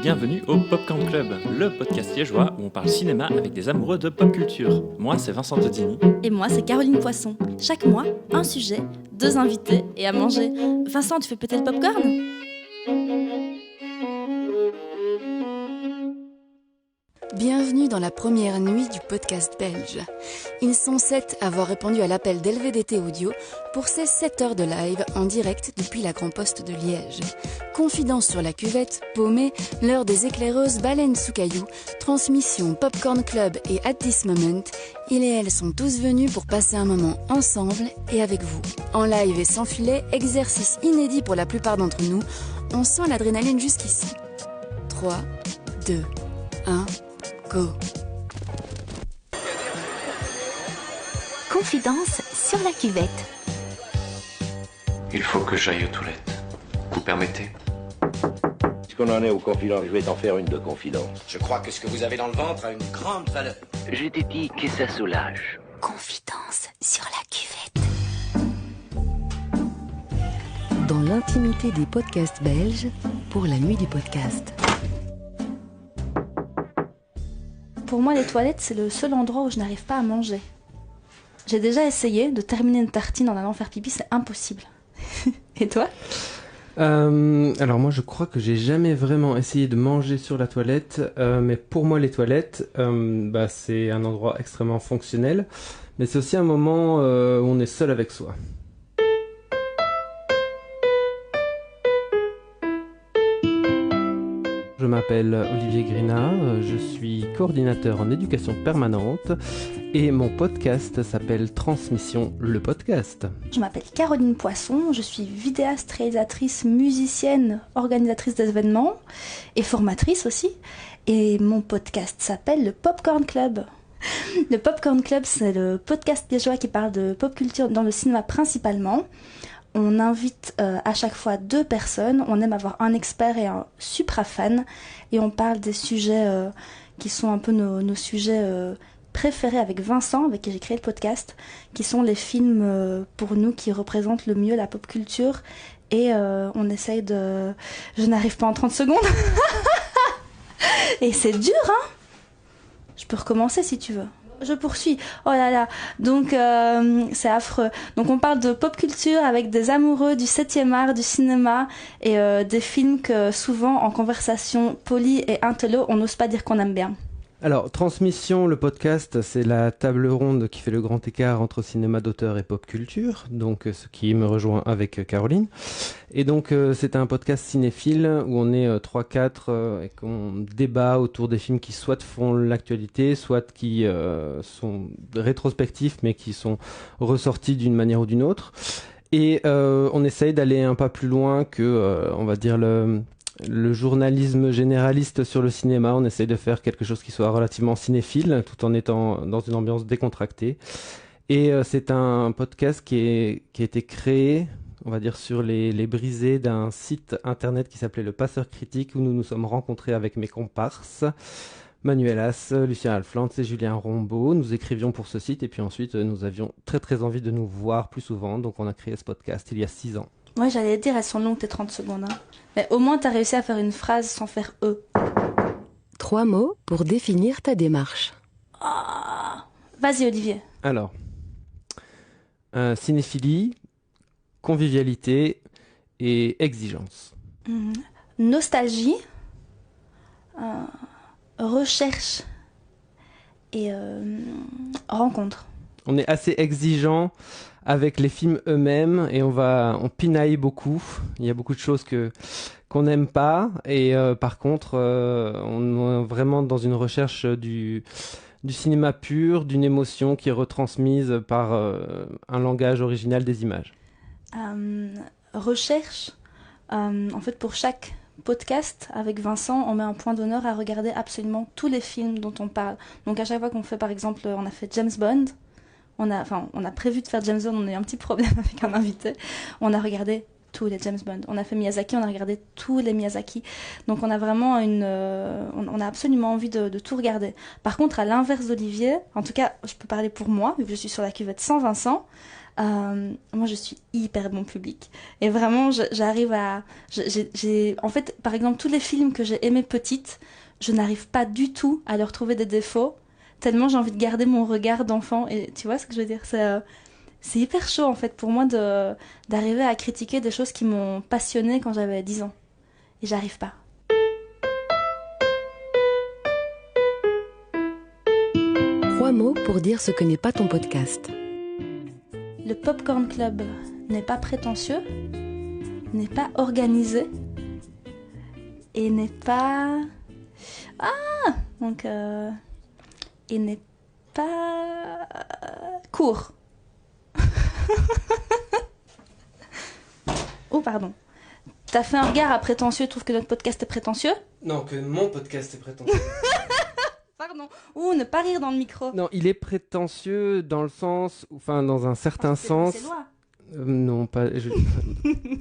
bienvenue au Popcorn Club, le podcast liégeois où on parle cinéma avec des amoureux de pop culture. Moi, c'est Vincent Todini. Et moi, c'est Caroline Poisson. Chaque mois, un sujet, 2 invités et à manger. Vincent, tu fais péter le popcorn ? Bienvenue dans la première nuit du podcast belge. Ils sont 7 à avoir répondu à l'appel d'LVDT Audio pour ces 7 heures de live en direct depuis la Grand Poste de Liège. Confidence sur la cuvette, paumée, l'heure des éclaireuses, baleines sous cailloux, transmission Popcorn Club et At This Moment, ils et elles sont tous venus pour passer un moment ensemble et avec vous. En live et sans filet, exercice inédit pour la plupart d'entre nous, on sent l'adrénaline jusqu'ici. 3, 2, 1... Go. Confidence sur la cuvette. Il faut que j'aille aux toilettes. Vous permettez ? Puisqu'on en est aux confidences, je vais t'en faire une de confidence. Je crois que ce que vous avez dans le ventre a une grande valeur. Je t'ai dit que ça soulage. Confidence sur la cuvette. Dans l'intimité des podcasts belges, pour la nuit du podcast. Pour moi, les toilettes, c'est le seul endroit où je n'arrive pas à manger. J'ai déjà essayé de terminer une tartine en allant faire pipi, c'est impossible. Et toi ? Alors moi je crois que j'ai jamais vraiment essayé de manger sur la toilette, mais pour moi les toilettes, c'est un endroit extrêmement fonctionnel, mais c'est aussi un moment où on est seul avec soi. Je m'appelle Olivier Grinard, je suis coordinateur en éducation permanente et mon podcast s'appelle Transmission le podcast. Je m'appelle Caroline Poisson, je suis vidéaste, réalisatrice, musicienne, organisatrice d'événements et formatrice aussi. Et mon podcast s'appelle le Popcorn Club. Le Popcorn Club, c'est le podcast liégeois qui parle de pop culture dans le cinéma principalement. On invite à chaque fois 2 personnes, on aime avoir un expert et un supra fan, et on parle des sujets qui sont un peu nos sujets préférés avec Vincent, avec qui j'ai créé le podcast, qui sont les films pour nous qui représentent le mieux la pop culture, et on essaye de... Je n'arrive pas en 30 secondes. Et c'est dur, hein ? Je peux recommencer si tu veux. Je poursuis. Oh là là. Donc, c'est affreux. Donc, on parle de pop culture avec des amoureux du 7e art, du cinéma et des films que souvent, en conversation polie et intello, on n'ose pas dire qu'on aime bien. Alors, Transmission, le podcast, c'est la table ronde qui fait le grand écart entre cinéma d'auteur et pop culture, donc ce qui me rejoint avec Caroline. Et donc, c'est un podcast cinéphile où on est 3-4 et qu'on débat autour des films qui soit font l'actualité, soit qui sont rétrospectifs, mais qui sont ressortis d'une manière ou d'une autre. Et on essaye d'aller un pas plus loin que, on va dire, le journalisme généraliste sur le cinéma. On essaye de faire quelque chose qui soit relativement cinéphile, tout en étant dans une ambiance décontractée. Et c'est un podcast qui a été créé, on va dire, sur les brisées d'un site internet qui s'appelait Le Passeur Critique, où nous nous sommes rencontrés avec mes comparses, Manuel As, Lucien Alflantz et Julien Rombaud. Nous écrivions pour ce site et puis ensuite nous avions très très envie de nous voir plus souvent, donc on a créé ce podcast il y a 6 ans. Ouais, j'allais dire, elles sont longues tes 30 secondes. Hein. Mais au moins, t'as réussi à faire une phrase sans faire « e ». 3 mots pour définir ta démarche. Vas-y, Olivier. Alors, cinéphilie, convivialité et exigence. Nostalgie, recherche et rencontre. On est assez exigeant avec les films eux-mêmes et on pinaille beaucoup. Il y a beaucoup de choses qu'on n'aime pas et par contre on est vraiment dans une recherche du cinéma pur, d'une émotion qui est retransmise par un langage original des images. Recherche, en fait pour chaque podcast avec Vincent, on met un point d'honneur à regarder absolument tous les films dont on parle. Donc à chaque fois qu'on fait, par exemple, on a fait James Bond, on a prévu de faire James Bond, on a eu un petit problème avec un invité, on a regardé tous les James Bond. On a fait Miyazaki, on a regardé tous les Miyazaki. Donc on a vraiment on a absolument envie de tout regarder. Par contre, à l'inverse d'Olivier, en tout cas, je peux parler pour moi, vu que je suis sur la cuvette sans Vincent, moi je suis hyper bon public. Et vraiment, j'arrive à... En fait, par exemple, tous les films que j'ai aimés petite, je n'arrive pas du tout à leur trouver des défauts, tellement j'ai envie de garder mon regard d'enfant. Et tu vois ce que je veux dire? C'est hyper chaud en fait pour moi d'arriver à critiquer des choses qui m'ont passionnée quand j'avais 10 ans. Et j'arrive pas. Trois mots pour dire ce que n'est pas ton podcast. Le Popcorn Club n'est pas prétentieux, n'est pas organisé et n'est pas... et n'est pas court. Oh, pardon. T'as fait un regard à prétentieux, tu trouves que notre podcast est prétentieux? Non, que mon podcast est prétentieux. Pardon. Ouh, ne pas rire dans le micro. Non, il est prétentieux dans le sens, enfin dans un certain sens. Bruxellois. Non, pas.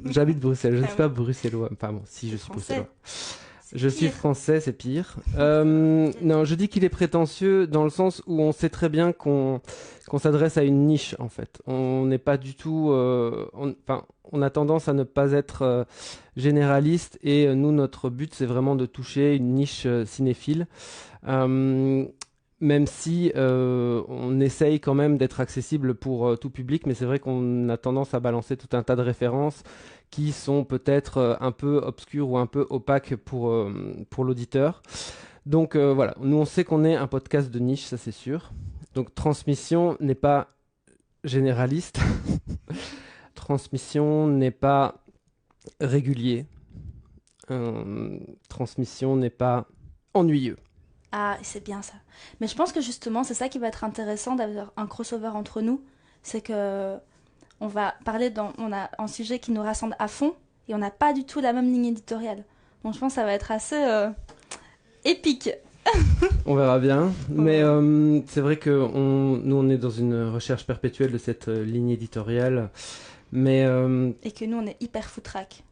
J'habite Bruxelles, je ne suis pas oui. bruxellois. Enfin bon, si je suis Français. bruxellois. Je suis pire. français, c'est pire. Non, je dis qu'il est prétentieux dans le sens où on sait très bien qu'on s'adresse à une niche en fait. On n'est pas du tout. On a tendance à ne pas être généraliste et nous, notre but, c'est vraiment de toucher une niche cinéphile. Même si on essaye quand même d'être accessible pour tout public, mais c'est vrai qu'on a tendance à balancer tout un tas de références qui sont peut-être un peu obscures ou un peu opaques pour l'auditeur. Donc voilà, nous on sait qu'on est un podcast de niche, ça c'est sûr. Donc Transmission n'est pas généraliste, Transmission n'est pas régulier, Transmission n'est pas ennuyeux. Ah, c'est bien ça. Mais je pense que justement, c'est ça qui va être intéressant d'avoir un crossover entre nous. C'est que on va parler on a un sujet qui nous rassemble à fond et on n'a pas du tout la même ligne éditoriale. Donc je pense que ça va être assez épique. On verra bien. Mais c'est vrai que nous, on est dans une recherche perpétuelle de cette ligne éditoriale. Mais et que nous, on est hyper foutraque.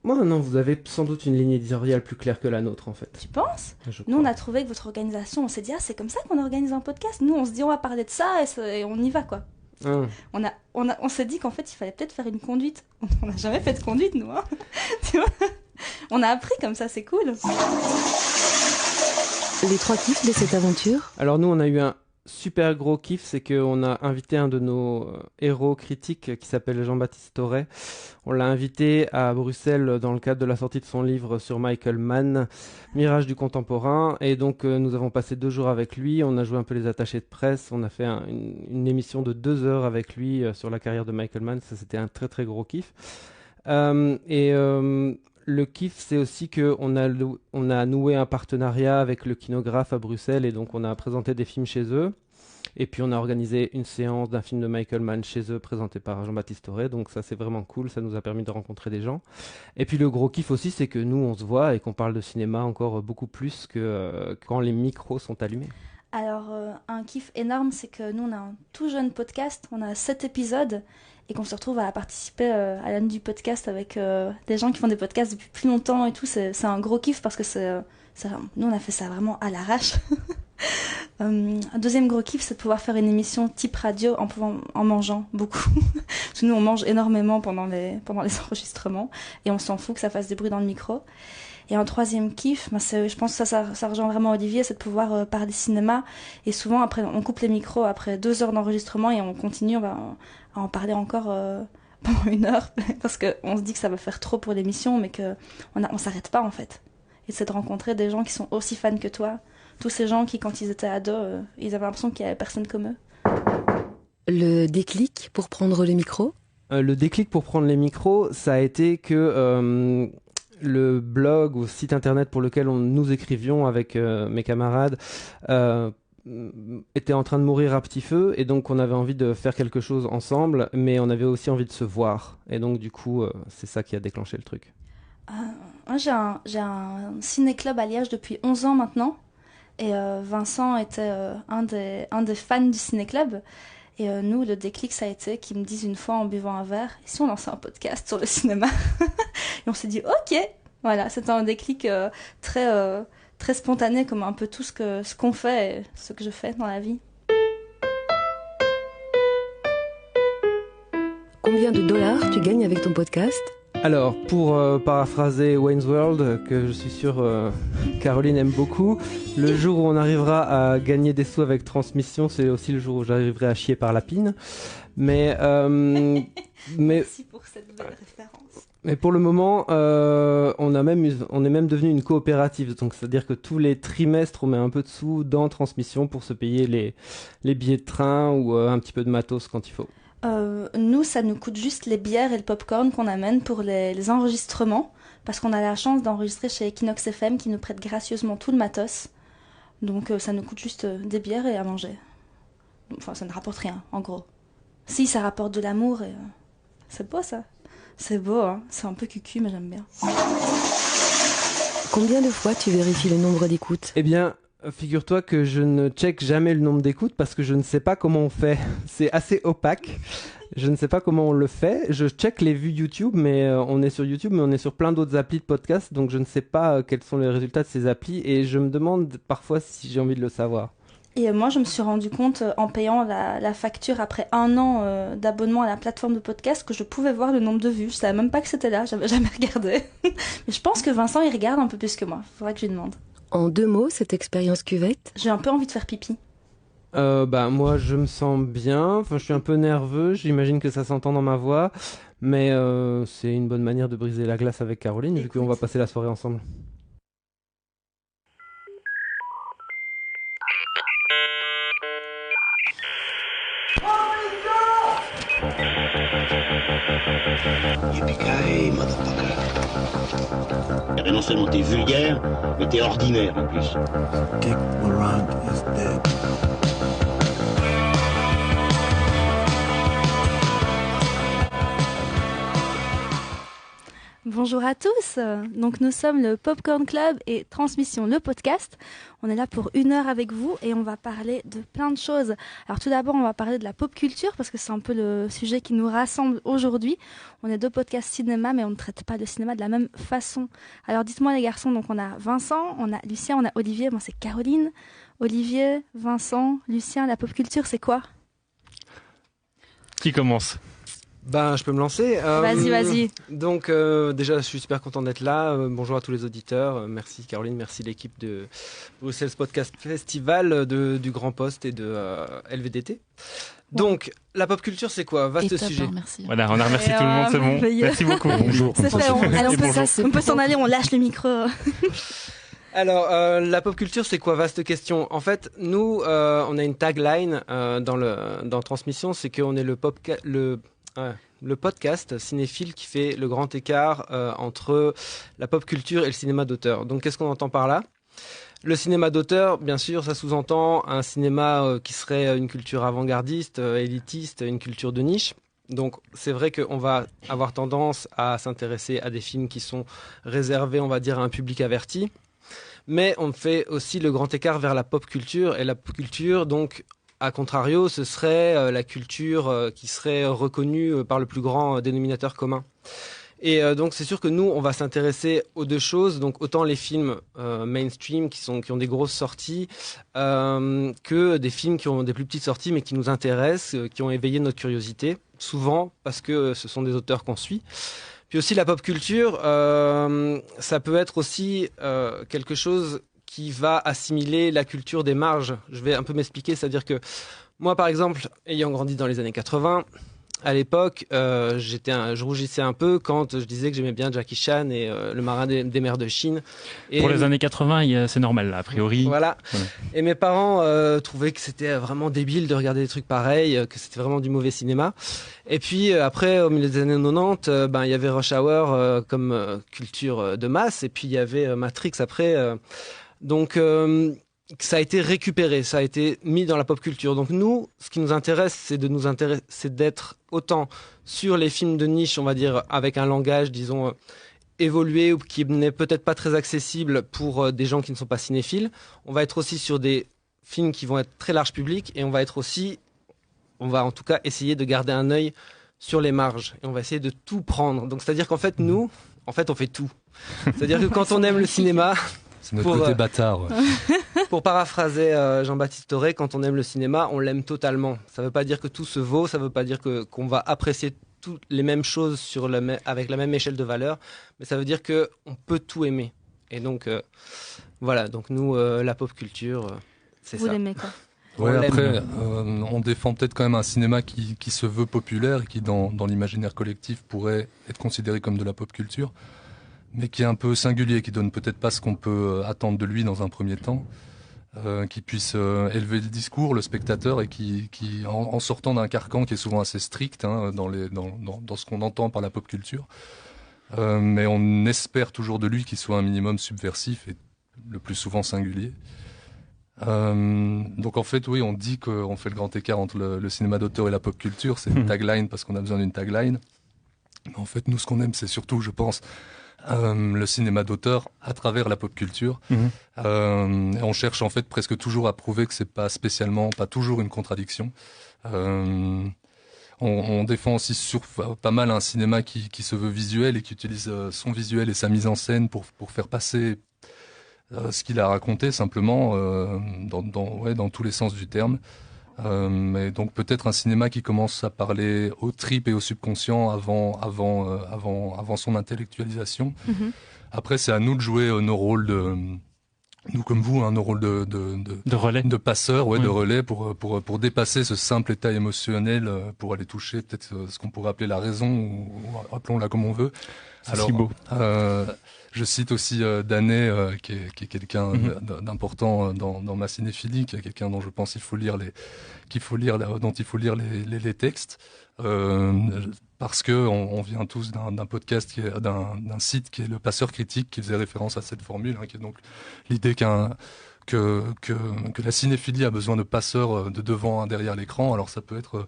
Moi, non, vous avez sans doute une ligne éditoriale plus claire que la nôtre, en fait. Tu penses? Je Nous, crois. on a trouvé que votre organisation, on s'est dit, ah, c'est comme ça qu'on organise un podcast. Nous, on se dit, on va parler de ça et on y va, quoi. Ah. On s'est dit qu'en fait, il fallait peut-être faire une conduite. On n'a jamais fait de conduite, nous, hein. Tu vois? On a appris comme ça, c'est cool. Les trois kiffs de cette aventure. Alors nous, on a eu un super gros kiff, c'est qu'on a invité un de nos héros critiques qui s'appelle Jean-Baptiste Torret. On l'a invité à Bruxelles dans le cadre de la sortie de son livre sur Michael Mann, Mirage du contemporain. Et donc nous avons passé 2 jours avec lui, on a joué un peu les attachés de presse, on a fait une émission de 2 heures avec lui sur la carrière de Michael Mann. Ça, c'était un très très gros kiff. Le kiff, c'est aussi qu'on a noué un partenariat avec le Kinographe à Bruxelles et donc on a présenté des films chez eux. Et puis on a organisé une séance d'un film de Michael Mann chez eux présenté par Jean-Baptiste Torret. Donc ça, c'est vraiment cool, ça nous a permis de rencontrer des gens. Et puis le gros kiff aussi, c'est que nous, on se voit et qu'on parle de cinéma encore beaucoup plus que quand les micros sont allumés. Alors, un kiff énorme, c'est que nous, on a un tout jeune podcast, on a 7 épisodes, et qu'on se retrouve à participer à l'année du podcast avec des gens qui font des podcasts depuis plus longtemps et tout. C'est un gros kiff parce que nous, on a fait ça vraiment à l'arrache. Un deuxième gros kiff, c'est de pouvoir faire une émission type radio en mangeant beaucoup. Parce que nous, on mange énormément pendant les enregistrements, et on s'en fout que ça fasse des bruits dans le micro. Et un troisième kiff, je pense que ça rejoint vraiment Olivier, c'est de pouvoir parler cinéma. Et souvent, après, on coupe les micros après 2 heures d'enregistrement et on continue, on va à en parler encore pendant 1 heure. Parce qu'on se dit que ça va faire trop pour l'émission, mais qu'on s'arrête pas en fait. Et c'est de rencontrer des gens qui sont aussi fans que toi. Tous ces gens qui, quand ils étaient ados, ils avaient l'impression qu'il n'y avait personne comme eux. Le déclic pour prendre le micro. Le déclic pour prendre les micros, ça a été que... le blog ou site internet pour lequel nous écrivions avec mes camarades était en train de mourir à petit feu et donc on avait envie de faire quelque chose ensemble, mais on avait aussi envie de se voir et donc du coup c'est ça qui a déclenché le truc. Moi j'ai un ciné-club à Liège depuis 11 ans maintenant et Vincent était un des fans du ciné-club Et nous, le déclic, ça a été qu'ils me disent une fois en buvant un verre, et si on lançait un podcast sur le cinéma? Et on s'est dit, ok. Voilà, c'était un déclic très spontané, comme un peu tout ce qu'on fait et ce que je fais dans la vie. Combien de dollars tu gagnes avec ton podcast ? Alors, pour paraphraser Wayne's World, que je suis sûr Caroline aime beaucoup, le jour où on arrivera à gagner des sous avec transmission, c'est aussi le jour où j'arriverai à chier par la pine. Mais Merci pour cette belle référence. Mais pour le moment, on est même devenu une coopérative. Donc, c'est-à-dire que tous les trimestres, on met un peu de sous dans transmission pour se payer les billets de train ou un petit peu de matos quand il faut. Nous, ça nous coûte juste les bières et le popcorn qu'on amène pour les enregistrements, parce qu'on a la chance d'enregistrer chez Equinox FM qui nous prête gracieusement tout le matos. Donc ça nous coûte juste des bières et à manger. Enfin, ça ne rapporte rien, en gros. Si, ça rapporte de l'amour et c'est beau ça. C'est beau, hein. C'est un peu cucu, mais j'aime bien. Combien de fois tu vérifies le nombre d'écoutes ? Eh bien, figure-toi que je ne check jamais le nombre d'écoutes parce que je ne sais pas comment on fait. C'est assez opaque. Je ne sais pas comment on le fait. Je check les vues YouTube, mais on est sur YouTube, mais on est sur plein d'autres applis de podcast, donc je ne sais pas quels sont les résultats de ces applis et je me demande parfois si j'ai envie de le savoir. Et moi, je me suis rendu compte en payant la facture après 1 an d'abonnement à la plateforme de podcast que je pouvais voir le nombre de vues. Je savais même pas que c'était là, j'avais jamais regardé. Mais je pense que Vincent, il regarde un peu plus que moi. Faudrait que je lui demande. En 2 mots, cette expérience cuvette ? J'ai un peu envie de faire pipi. Moi, je me sens bien. Enfin, je suis un peu nerveux. J'imagine que ça s'entend dans ma voix. Mais c'est une bonne manière de briser la glace avec Caroline, vu qu'on va passer la soirée ensemble. Yippee-ki-yay, motherfucker. Et non seulement t'es vulgaire, mais t'es ordinaire en plus. Dick Laurent is dead. Bonjour à tous, donc nous sommes le Popcorn Club et Transmission, le podcast. On est là pour 1 heure avec vous et on va parler de plein de choses. Alors tout d'abord, on va parler de la pop culture parce que c'est un peu le sujet qui nous rassemble aujourd'hui. On est 2 podcasts cinéma, mais on ne traite pas le cinéma de la même façon. Alors dites-moi les garçons, donc on a Vincent, on a Lucien, on a Olivier, moi c'est Caroline. Olivier, Vincent, Lucien, la pop culture c'est quoi ? Qui commence ? Je peux me lancer. Vas-y. Donc, déjà, je suis super content d'être là. Bonjour à tous les auditeurs. Merci Caroline, merci l'équipe de Bruxelles Podcast Festival, du Grand Poste et de LVDT. Donc, la pop culture, c'est quoi ? Vaste sujet. Merci. Voilà, on a remercié tout le monde, c'est bon. Merci beaucoup. Bonjour. C'est fait, on peut s'en aller, on lâche le micro. Alors, la pop culture, c'est quoi ? Vaste question. En fait, nous, on a une tagline dans Transmission, c'est qu'on est le podcast cinéphile qui fait le grand écart entre la pop culture et le cinéma d'auteur. Donc, qu'est-ce qu'on entend par là ? Le cinéma d'auteur, bien sûr, ça sous-entend un cinéma qui serait une culture avant-gardiste, élitiste, une culture de niche. Donc, c'est vrai qu'on va avoir tendance à s'intéresser à des films qui sont réservés, on va dire, à un public averti. Mais on fait aussi le grand écart vers la pop culture. Et la pop culture, donc, a contrario, ce serait la culture qui serait reconnue par le plus grand dénominateur commun. Et donc c'est sûr que nous, on va s'intéresser aux 2 choses, donc autant les films mainstream qui ont des grosses sorties, que des films qui ont des plus petites sorties mais qui nous intéressent, qui ont éveillé notre curiosité, souvent parce que ce sont des auteurs qu'on suit. Puis aussi la pop culture, ça peut être aussi quelque chose qui va assimiler la culture des marges. Je vais un peu m'expliquer, c'est-à-dire que moi, par exemple, ayant grandi dans les années 80, à l'époque, je rougissais un peu quand je disais que j'aimais bien Jackie Chan et le marin des mers de Chine. Et pour les années 80, c'est normal, a priori. Voilà. Et mes parents trouvaient que c'était vraiment débile de regarder des trucs pareils, que c'était vraiment du mauvais cinéma. Et puis après, au milieu des années 90, il y avait Rush Hour comme culture de masse, et puis il y avait Matrix après. Donc ça a été récupéré, ça a été mis dans la pop culture. Donc nous, ce qui nous intéresse, c'est d'être autant sur les films de niche, on va dire, avec un langage, disons, évolué ou qui n'est peut-être pas très accessible pour des gens qui ne sont pas cinéphiles. On va être aussi sur des films qui vont être très large public et on va être aussi on va en tout cas essayer de garder un œil sur les marges et on va essayer de tout prendre. Donc c'est-à-dire qu'en fait nous, on fait tout. C'est-à-dire que quand on aime le cinéma, c'est notre côté bâtard. Ouais. Pour paraphraser Jean-Baptiste Auré, quand on aime le cinéma, on l'aime totalement. Ça ne veut pas dire que tout se vaut, ça ne veut pas dire qu'on va apprécier toutes les mêmes choses avec la même échelle de valeur, mais ça veut dire qu'on peut tout aimer. Et donc, voilà, donc nous, la pop culture, c'est ça. Vous l'aimez quoi? Ouais, après, on défend peut-être quand même un cinéma qui se veut populaire et qui, dans l'imaginaire collectif, pourrait être considéré comme de la pop culture, mais qui est un peu singulier, qui donne peut-être pas ce qu'on peut attendre de lui dans un premier temps, qui puisse élever le discours, le spectateur, et qui en sortant d'un carcan qui est souvent assez strict dans ce qu'on entend par la pop culture, mais on espère toujours de lui qu'il soit un minimum subversif et le plus souvent singulier. Donc en fait, oui, on dit qu'on fait le grand écart entre le cinéma d'auteur et la pop culture. C'est une tagline parce qu'on a besoin d'une tagline. Mais en fait, nous, ce qu'on aime, c'est surtout, je pense, le cinéma d'auteur à travers la pop culture. On cherche en fait presque toujours à prouver que c'est pas toujours une contradiction. On défend aussi pas mal un cinéma qui se veut visuel et qui utilise son visuel et sa mise en scène pour faire passer ce qu'il a raconté simplement dans tous les sens du terme. Et donc peut-être un cinéma qui commence à parler aux tripes et au subconscient avant son intellectualisation. Après, c'est à nous de jouer nos rôles nous comme vous, nos rôles de relais, de passeurs, de relais pour dépasser ce simple état émotionnel, pour aller toucher peut-être ce qu'on pourrait appeler la raison, ou appelons-la comme on veut. Alors, si beau. Je cite aussi Danet, qui est quelqu'un d'important dans ma cinéphilie, qui est quelqu'un dont je pense dont il faut lire les textes, parce que on vient tous d'un podcast d'un site qui est le Passeur Critique, qui faisait référence à cette formule, qui est donc l'idée que la cinéphilie a besoin de passeurs de devant, derrière l'écran. Alors ça peut être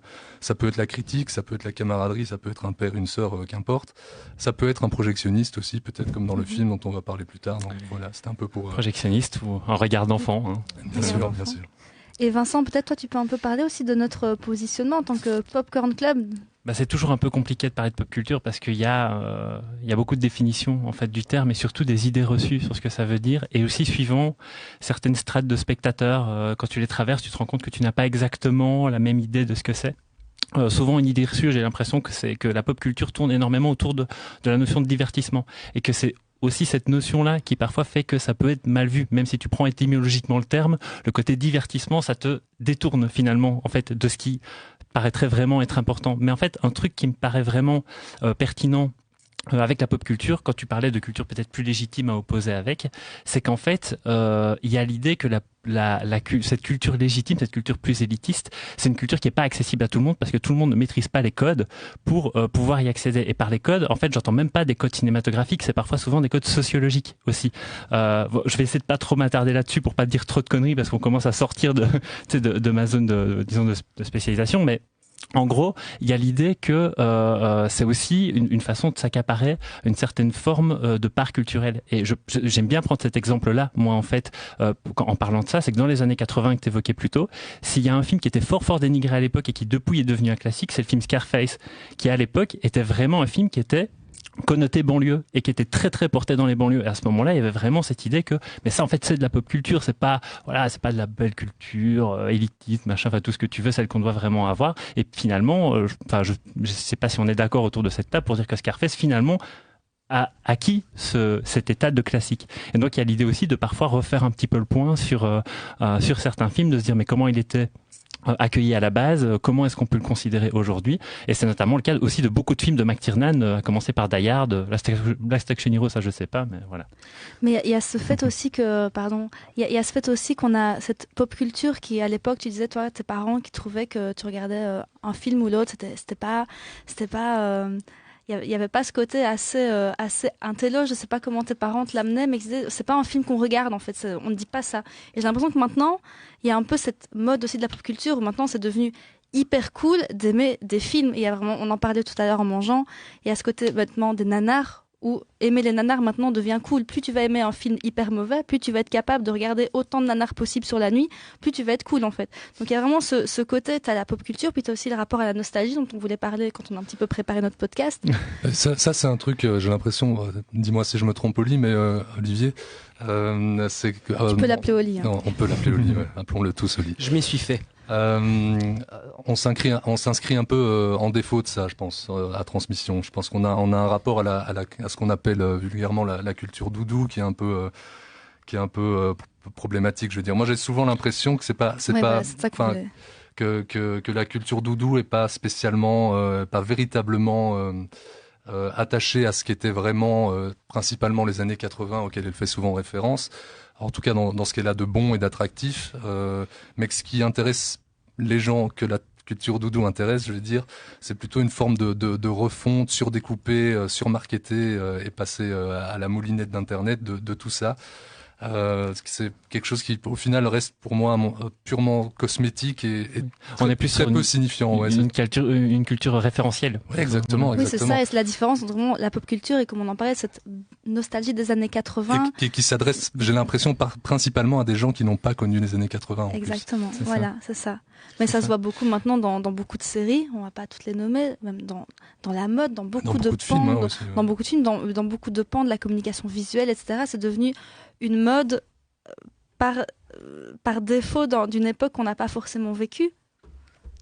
la critique, ça peut être la camaraderie, ça peut être un père, une sœur, qu'importe. Ça peut être un projectionniste aussi, peut-être comme dans le film dont on va parler plus tard. Donc voilà, c'était un peu pour... Projectionniste ou un regard d'enfant. Bien sûr, bien sûr. Et Vincent, peut-être toi tu peux un peu parler aussi de notre positionnement en tant que Popcorn Club. C'est toujours un peu compliqué de parler de pop culture parce qu'il y a beaucoup de définitions en fait du terme et surtout des idées reçues sur ce que ça veut dire, et aussi suivant certaines strates de spectateurs, quand tu les traverses, tu te rends compte que tu n'as pas exactement la même idée de ce que c'est. Souvent une idée reçue, j'ai l'impression que la pop culture tourne énormément autour de la notion de divertissement, et que c'est aussi cette notion-là qui parfois fait que ça peut être mal vu, même si tu prends étymologiquement le terme, le côté divertissement, ça te détourne finalement en fait de ce qui paraîtrait vraiment être important. Mais en fait, un truc qui me paraît vraiment pertinent avec la pop culture, quand tu parlais de culture peut-être plus légitime à opposer avec, c'est qu'en fait, il y a l'idée que cette culture légitime, cette culture plus élitiste, c'est une culture qui est pas accessible à tout le monde parce que tout le monde ne maîtrise pas les codes pour pouvoir y accéder. Et par les codes, en fait, j'entends même pas des codes cinématographiques, c'est parfois souvent des codes sociologiques aussi. Je vais essayer de pas trop m'attarder là-dessus pour pas dire trop de conneries parce qu'on commence à sortir de ma zone de spécialisation, mais en gros, il y a l'idée que c'est aussi une façon de s'accaparer une certaine forme de part culturelle. Et j'aime bien prendre cet exemple-là, moi, en fait, en parlant de ça, c'est que dans les années 80 que tu évoquais plus tôt, s'il y a un film qui était fort dénigré à l'époque et qui depuis est devenu un classique, c'est le film Scarface, qui à l'époque était vraiment un film qui était connoté banlieue et qui était très porté dans les banlieues. Et à ce moment-là, il y avait vraiment cette idée que, mais ça en fait c'est de la pop culture, c'est pas de la belle culture élitiste, machin, enfin tout ce que tu veux, celle qu'on doit vraiment avoir. Et finalement, je sais pas si on est d'accord autour de cette table pour dire que Scarface finalement a acquis cet état de classique. Et donc il y a l'idée aussi de parfois refaire un petit peu le point sur certains films, de se dire mais comment il était accueilli à la base, comment est-ce qu'on peut le considérer aujourd'hui, et c'est notamment le cas aussi de beaucoup de films de McTiernan, à commencer par Die Hard, Last Action Hero, ça je sais pas, mais voilà. Mais il y a ce fait aussi il y a ce fait aussi qu'on a cette pop culture qui, à l'époque, tu disais, toi, tes parents qui trouvaient que tu regardais un film ou l'autre, c'était pas il y avait pas ce côté assez intello, je sais pas comment tes parents te l'amenaient, mais ils disaient c'est pas un film qu'on regarde en fait, on ne dit pas ça. Et j'ai l'impression que maintenant il y a un peu cette mode aussi de la pop culture où maintenant c'est devenu hyper cool d'aimer des films. Et il y a vraiment, on en parlait tout à l'heure en mangeant, il y a ce côté maintenant des nanars où aimer les nanars maintenant devient cool. Plus tu vas aimer un film hyper mauvais, plus tu vas être capable de regarder autant de nanars possible sur la nuit, plus tu vas être cool en fait. Donc il y a vraiment ce côté, tu as la pop culture, puis tu as aussi le rapport à la nostalgie dont on voulait parler quand on a un petit peu préparé notre podcast. Ça c'est un truc, j'ai l'impression, dis-moi si je me trompe Oli, mais Olivier, c'est que... tu peux l'appeler Oli. Hein. Non, on peut l'appeler Oli, ouais. Appelons-le tous Oli. Je m'y suis fait. On s'inscrit un peu en défaut de ça, je pense, à Transmission. Je pense qu'on a un rapport à ce qu'on appelle vulgairement la culture doudou, qui est un peu problématique. Je veux dire, moi j'ai souvent l'impression que que la culture doudou est pas spécialement, pas véritablement attachée à ce qui était vraiment principalement les années 80 auxquelles elle fait souvent référence. En tout cas dans ce qu'elle a de bon et d'attractif, mais que ce qui intéresse les gens, que la culture doudou intéresse, je veux dire, c'est plutôt une forme de refonte surdécoupée, surmarketée et passée à la moulinette d'internet de tout ça. C'est quelque chose qui au final reste pour moi purement cosmétique et on est plus très peu signifiant. Une culture référentielle. Ouais, exactement. Oui, c'est ça, et c'est la différence entre vraiment la pop culture et, comme on en parlait, cette nostalgie des années 80. Et qui s'adresse, j'ai l'impression, principalement à des gens qui n'ont pas connu les années 80. Exactement, voilà, c'est ça. Mais ça se voit beaucoup maintenant dans beaucoup de séries, on va pas toutes les nommer, même dans la mode, dans beaucoup de pans, dans beaucoup de films, dans beaucoup de pans de la communication visuelle, etc. C'est devenu une mode par défaut d'une époque qu'on n'a pas forcément vécue.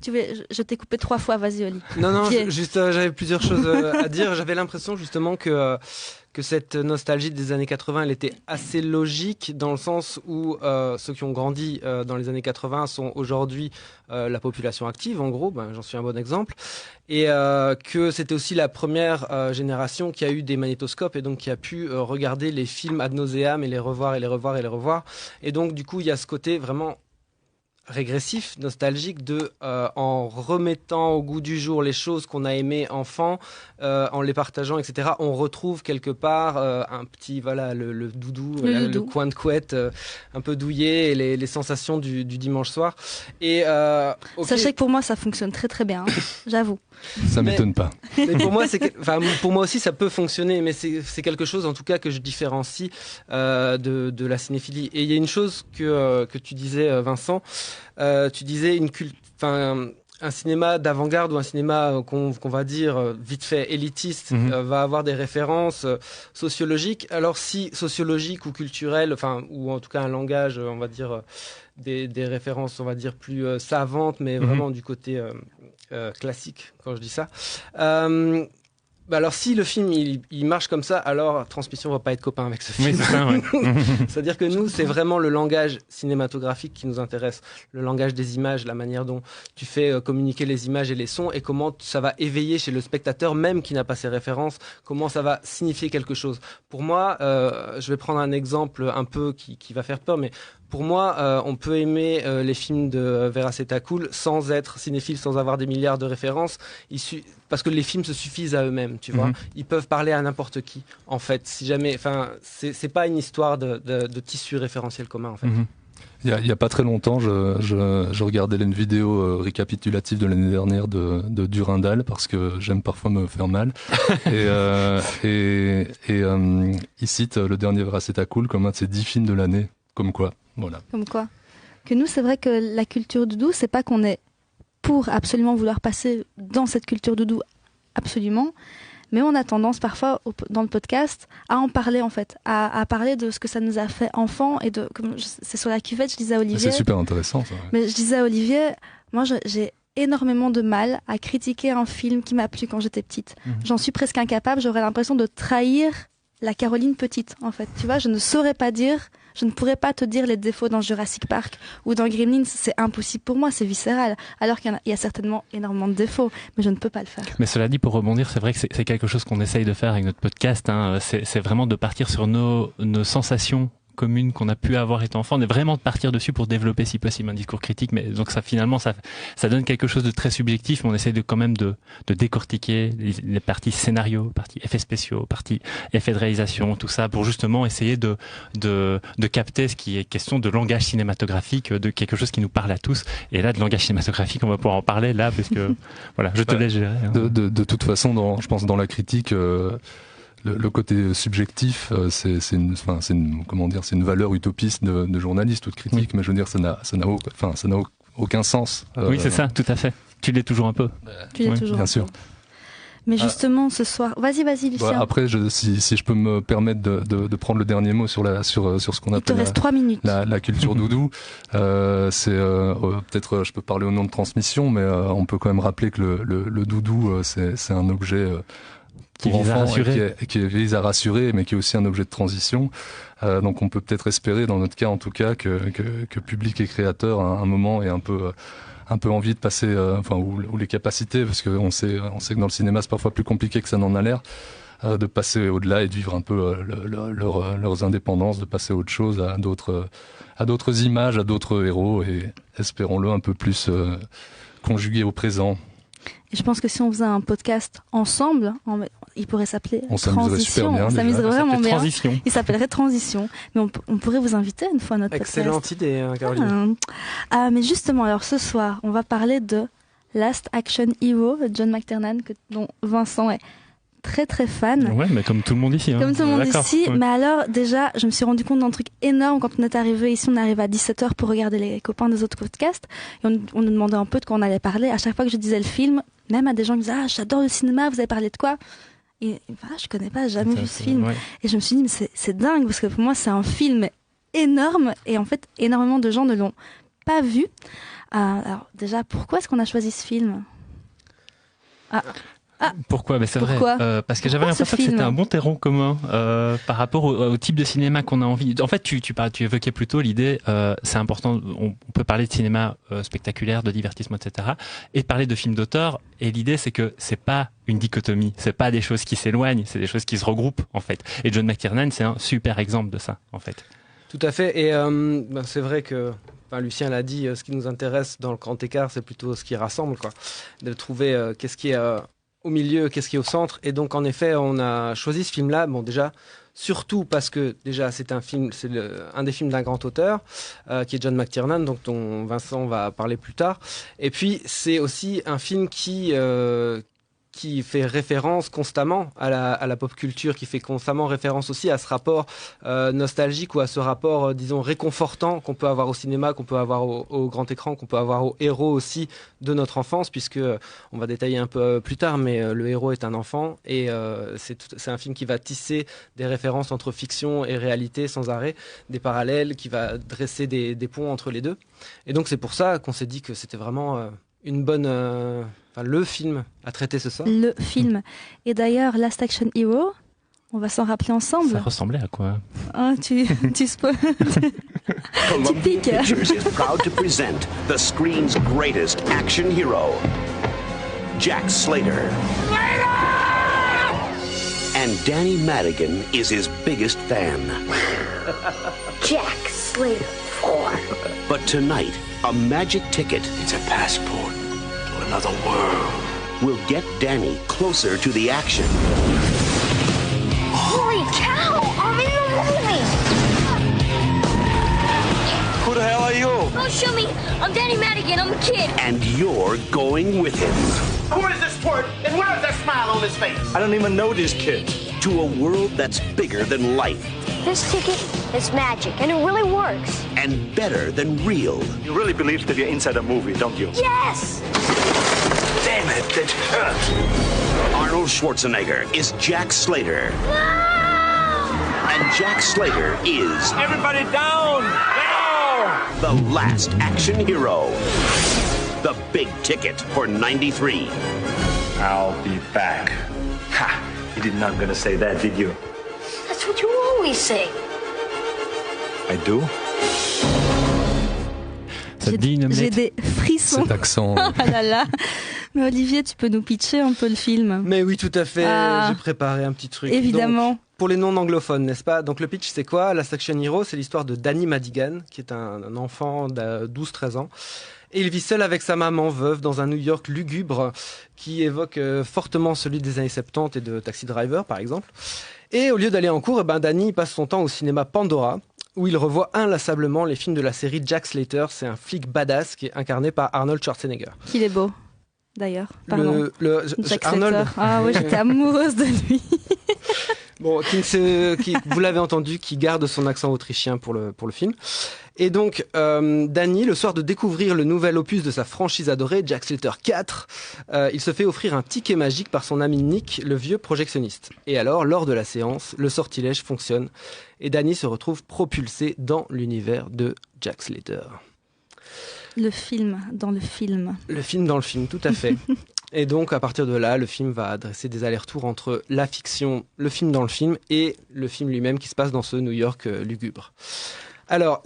Je t'ai coupé 3 fois, vas-y Oli. Non, juste j'avais plusieurs choses à dire. J'avais l'impression justement que cette nostalgie des années 80, elle était assez logique dans le sens où ceux qui ont grandi dans les années 80 sont aujourd'hui la population active, en gros, j'en suis un bon exemple, et que c'était aussi la première génération qui a eu des magnétoscopes et donc qui a pu regarder les films ad nauseam et les revoir et les revoir et les revoir. Et donc du coup, il y a ce côté vraiment régressif, nostalgique en remettant au goût du jour les choses qu'on a aimées enfant, en les partageant, etc. On retrouve quelque part un petit, le doudou, le coin de couette un peu douillé et les sensations du dimanche soir. Et sachez que pour moi ça fonctionne très très bien, j'avoue. Ça m'étonne pas. Mais pour moi aussi ça peut fonctionner, mais c'est quelque chose en tout cas que je différencie de la cinéphilie. Et il y a une chose que tu disais, Vincent. Tu disais un cinéma d'avant-garde ou un cinéma qu'on va dire vite fait élitiste va avoir des références sociologiques. Alors si sociologiques ou culturelles, ou en tout cas un langage, on va dire des références, on va dire plus savantes, mais vraiment du côté classique quand je dis ça. Alors si le film il marche comme ça, alors Transmission va pas être copain avec ce film. Oui, c'est ça, ouais. C'est-à-dire que nous, c'est vraiment le langage cinématographique qui nous intéresse, le langage des images, la manière dont tu fais communiquer les images et les sons, et comment ça va éveiller chez le spectateur, même qui n'a pas ces références, comment ça va signifier quelque chose. Pour moi, je vais prendre un exemple un peu qui va faire peur, mais pour moi, on peut aimer les films de Vera Setacool sans être cinéphile, sans avoir des milliards de références, parce que les films se suffisent à eux-mêmes, tu vois. Ils peuvent parler à n'importe qui, en fait. Si jamais, c'est pas une histoire de tissu référentiel commun, en fait. Il y a pas très longtemps, je regardais une vidéo récapitulative de l'année dernière de Durandal, parce que j'aime parfois me faire mal. et il cite le dernier Vera Setacool comme un de ses 10 films de l'année. Comme quoi, voilà. Comme quoi. Que nous, c'est vrai que la culture doudou, c'est pas qu'on est pour absolument vouloir passer dans cette culture doudou, absolument, mais on a tendance parfois, dans le podcast, à en parler en fait, à parler de ce que ça nous a fait enfant, et c'est sur la cuvette, je disais à Olivier. C'est super intéressant ça. Ouais. Mais je disais à Olivier, moi j'ai énormément de mal à critiquer un film qui m'a plu quand j'étais petite. J'en suis presque incapable, j'aurais l'impression de trahir la Caroline petite, en fait. Tu vois, je ne pourrais pas te dire les défauts dans Jurassic Park ou dans Gremlins, c'est impossible pour moi, c'est viscéral. Alors qu'il y a certainement énormément de défauts, mais je ne peux pas le faire. Mais cela dit, pour rebondir, c'est vrai que c'est quelque chose qu'on essaye de faire avec notre podcast, c'est vraiment de partir sur nos sensations communes qu'on a pu avoir étant enfant, on est vraiment de partir dessus pour développer si possible un discours critique, mais donc ça finalement ça donne quelque chose de très subjectif, mais on essaie quand même de décortiquer les parties scénario, parties effets spéciaux, parties effets de réalisation, tout ça pour justement essayer de capter ce qui est question de langage cinématographique, de quelque chose qui nous parle à tous, et là de langage cinématographique on va pouvoir en parler là parce que voilà, je te laisse gérer. De toute façon, je pense dans la critique le côté subjectif, c'est une valeur utopiste de journaliste ou de critique, mais je veux dire, ça n'a aucun sens. Oui, c'est ça, tout à fait. Tu l'es toujours un peu. Tu l'es toujours bien un sûr. peu. Mais justement, ce soir... Vas-y, Lucien. Après, si je peux me permettre de prendre le dernier mot sur ce qu'on appelle... Il te reste 3 minutes. La culture doudou, c'est peut-être, je peux parler au nom de transmission, mais on peut quand même rappeler que le doudou, c'est un objet pour enfants qui vise à rassurer, mais qui est aussi un objet de transition. Donc on peut peut-être espérer, dans notre cas en tout cas, que public et créateur, à un moment, ait un peu envie de passer, ou les capacités, parce qu'on sait que dans le cinéma c'est parfois plus compliqué que ça n'en a l'air, de passer au-delà et de vivre un peu leurs indépendances, de passer à autre chose, à d'autres images, à d'autres héros, et espérons-le un peu plus conjugué au présent. Et je pense que si on faisait un podcast ensemble, il pourrait s'appeler Transition. On s'amuserait vraiment bien. Transition. Il s'appellerait Transition. Mais on pourrait vous inviter une fois à notre Excellente podcast. idée, Caroline. Mais justement, alors ce soir, on va parler de Last Action Hero de John McTiernan, dont Vincent est très très fan. Ouais, mais comme tout le monde ici. Comme tout le monde D'accord. ici. Ouais. Mais alors, déjà, je me suis rendu compte d'un truc énorme quand on est arrivé ici. On arrive à 17h pour regarder les copains des autres podcasts. Et on nous demandait un peu de quoi on allait parler. À chaque fois que je disais le film, même à des gens qui disaient « Ah, j'adore le cinéma, vous avez parlé de quoi ?» Et je connais pas, j'ai jamais vu ce film. Ouais. Et je me suis dit, mais c'est dingue, parce que pour moi, c'est un film énorme. Et en fait, énormément de gens ne l'ont pas vu. Alors, déjà, pourquoi est-ce qu'on a choisi ce film ? Pourquoi ? C'est vrai. Parce que j'avais Pourquoi ce l'impression que film c'était un bon terreau commun par rapport au type de cinéma qu'on a envie. En fait, tu évoquais plutôt l'idée, c'est important, on peut parler de cinéma spectaculaire, de divertissement, etc. et parler de films d'auteur. Et l'idée, c'est que c'est pas une dichotomie, c'est pas des choses qui s'éloignent, c'est des choses qui se regroupent, en fait. Et John McTiernan, c'est un super exemple de ça, en fait. Tout à fait. Et c'est vrai que... Lucien l'a dit, ce qui nous intéresse dans le grand écart, c'est plutôt ce qui rassemble, quoi. De trouver qu'est-ce qui est au milieu, qu'est-ce qui est au centre. Et donc, en effet, on a choisi ce film-là. Bon, déjà, surtout parce que, déjà, c'est un film, un des films d'un grand auteur, qui est John McTiernan, donc dont Vincent va parler plus tard. Et puis, c'est aussi un film qui fait référence constamment à la pop culture, qui fait constamment référence aussi à ce rapport nostalgique ou à ce rapport, disons, réconfortant qu'on peut avoir au cinéma, qu'on peut avoir au grand écran, qu'on peut avoir aux héros aussi de notre enfance, puisque on va détailler un peu plus tard, mais le héros est un enfant et c'est un film qui va tisser des références entre fiction et réalité sans arrêt, des parallèles, qui va dresser des ponts entre les deux. Et donc c'est pour ça qu'on s'est dit que c'était vraiment une bonne... le film à traiter ce soir. Le film. Et d'ailleurs, Last Action Hero, on va s'en rappeler ensemble. Ça ressemblait à quoi ? Tu spoil. Tu piques. Pictures is proud to present the screen's greatest action hero, Jack Slater. And Danny Madigan is his biggest fan. Jack Slater 4. But tonight, a magic ticket It's a passport to another world. will get Danny closer to the action. Holy cow! I'm in the movie! Who the hell are you? Don't shoot me! I'm Danny Madigan, I'm a kid! And you're going with him Who is this twerp and where is that smile on his face? I don't even know these kids. to a world that's bigger than life This ticket is magic and it really works. and better than real. You really believe that you're inside a movie, don't you? Yes! Damn it, that hurt. Arnold Schwarzenegger is Jack Slater. And Jack Slater is Everybody down! Down! the last action hero. The big ticket for 93. I'll be back. Ha! You did not gonna say that, did you? That's what you always say. I do? Ça te dit une J'ai omelette ? des frissons. Cet accent. Ah là là. Mais Olivier, tu peux nous pitcher un peu le film ? Mais oui, tout à fait. J'ai préparé un petit truc. Évidemment. Donc, pour les non-anglophones, n'est-ce pas ? Donc le pitch, c'est quoi ? Last Action Hero, c'est l'histoire de Danny Madigan, qui est un enfant de 12-13 ans. Et il vit seul avec sa maman veuve dans un New York lugubre qui évoque fortement celui des années 70 et de Taxi Driver, par exemple. Et au lieu d'aller en cours, Danny passe son temps au cinéma Pandora, où il revoit inlassablement les films de la série Jack Slater. C'est un flic badass qui est incarné par Arnold Schwarzenegger. Qu'il est beau, d'ailleurs. Pardon. Jack Arnold. Slater. Ah oui, j'étais amoureuse de lui. Bon, qui, vous l'avez entendu, qui garde son accent autrichien pour le film. Et donc, Danny, le soir de découvrir le nouvel opus de sa franchise adorée, Jack Slater 4, il se fait offrir un ticket magique par son ami Nick, le vieux projectionniste. Et alors, lors de la séance, le sortilège fonctionne et Danny se retrouve propulsé dans l'univers de Jack Slater. Le film dans le film. Le film dans le film, tout à fait. Et donc, à partir de là, le film va adresser des allers-retours entre la fiction, le film dans le film, et le film lui-même qui se passe dans ce New York lugubre. Alors,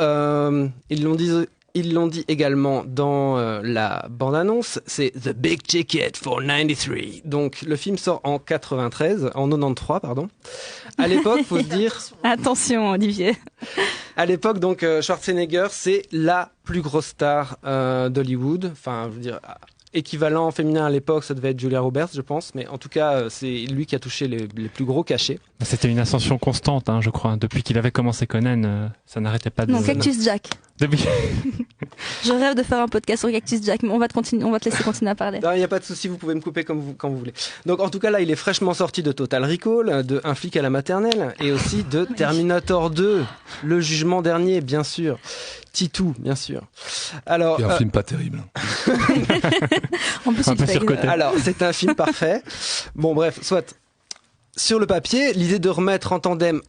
ils l'ont dit également dans la bande-annonce, c'est The Big Ticket for 93. Donc, le film sort en 93, en 93, pardon. À l'époque, faut se dire... Attention, Olivier. À l'époque, donc, Schwarzenegger, c'est la plus grosse star d'Hollywood. Enfin, je veux dire... Équivalent féminin à l'époque, ça devait être Julia Roberts, je pense, mais en tout cas, c'est lui qui a touché les plus gros cachets. C'était une ascension constante, je crois. Depuis qu'il avait commencé Conan, ça n'arrêtait pas de... Non, Cactus Jack. Je rêve de faire un podcast sur Cactus Jack, mais on va te laisser continuer à parler. Il n'y a pas de souci, vous pouvez me couper quand vous voulez. Donc en tout cas, là, il est fraîchement sorti de Total Recall, de Un flic à la maternelle, et aussi de Terminator 2, Le jugement dernier, bien sûr. Titou, bien sûr. Alors, c'est un film pas terrible. En plus, il fait... Alors, c'est un film parfait. Bon, bref, soit. Sur le papier, l'idée de remettre en tandem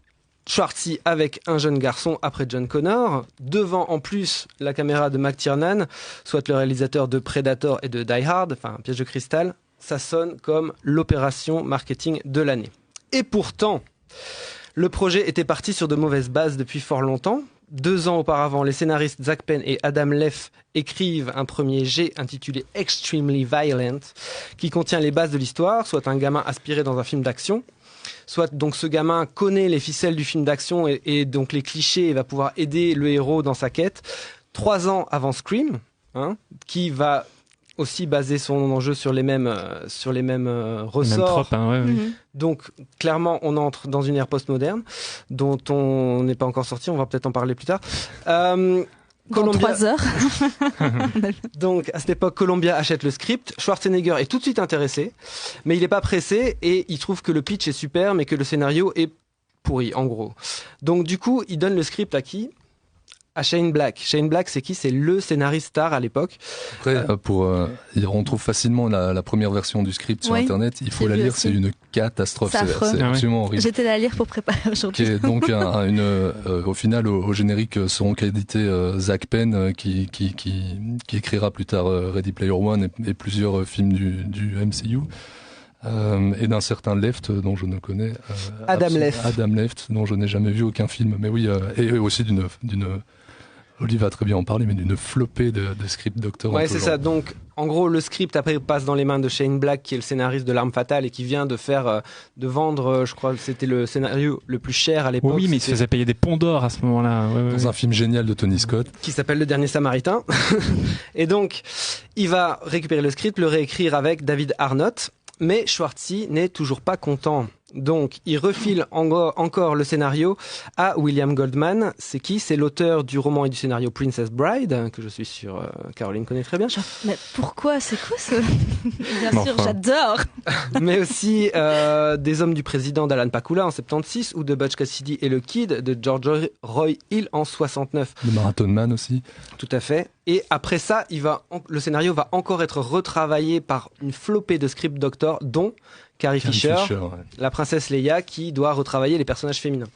Schwartzy avec un jeune garçon après John Connor, devant en plus la caméra de McTiernan, soit le réalisateur de Predator et de Die Hard, enfin Piège de cristal, ça sonne comme l'opération marketing de l'année. Et pourtant, le projet était parti sur de mauvaises bases depuis fort longtemps. 2 ans auparavant, les scénaristes Zach Penn et Adam Leff écrivent un premier jet intitulé Extremely Violent, qui contient les bases de l'histoire, soit un gamin aspiré dans un film d'action, soit donc ce gamin connaît les ficelles du film d'action et donc les clichés et va pouvoir aider le héros dans sa quête. 3 ans avant Scream, qui va aussi baser son enjeu sur les mêmes ressorts. Donc clairement on entre dans une ère postmoderne dont on n'est pas encore sorti, on va peut-être en parler plus tard. Dans 3 heures. Donc à cette époque, Columbia achète le script, Schwarzenegger est tout de suite intéressé, mais il n'est pas pressé et il trouve que le pitch est super mais que le scénario est pourri en gros. Donc du coup il donne le script à qui ? À Shane Black. Shane Black, c'est qui ? C'est le scénariste star à l'époque. Après, on trouve facilement la première version du script sur Internet. Il faut la lire, c'est une catastrophe. C'est absolument horrible. J'étais la lire pour préparer aujourd'hui. Donc, au final, au générique seront crédités Zach Penn, qui écrira plus tard Ready Player One et plusieurs films du MCU. Et d'un certain Left dont je ne connais Adam Left dont je n'ai jamais vu aucun film, mais oui, et aussi d'une Olivier va très bien en parler, mais d'une flopée de script doctor. Ouais, c'est ça. Donc, en gros, le script après passe dans les mains de Shane Black, qui est le scénariste de L'Arme Fatale et qui vient de vendre, je crois que c'était le scénario le plus cher à l'époque. Oui, mais il se faisait payer des ponts d'or à ce moment-là. Dans un film génial de Tony Scott. Qui s'appelle Le Dernier Samaritain. Et donc, il va récupérer le script, le réécrire avec David Arnott. Mais Schwartzy n'est toujours pas content. Donc, il refile encore le scénario à William Goldman. C'est qui ? C'est l'auteur du roman et du scénario Princess Bride, que je suis sûre Caroline connaît très bien. Mais pourquoi ? C'est quoi ce... Bien sûr, j'adore. Mais aussi Des Hommes du Président d'Alan Pakula en 76 ou de Butch Cassidy et le Kid de George Roy Hill en 69. Le Marathon Man aussi. Tout à fait. Et après ça, le scénario va encore être retravaillé par une flopée de script doctors, dont Carrie Fisher, la princesse Leia, qui doit retravailler les personnages féminins.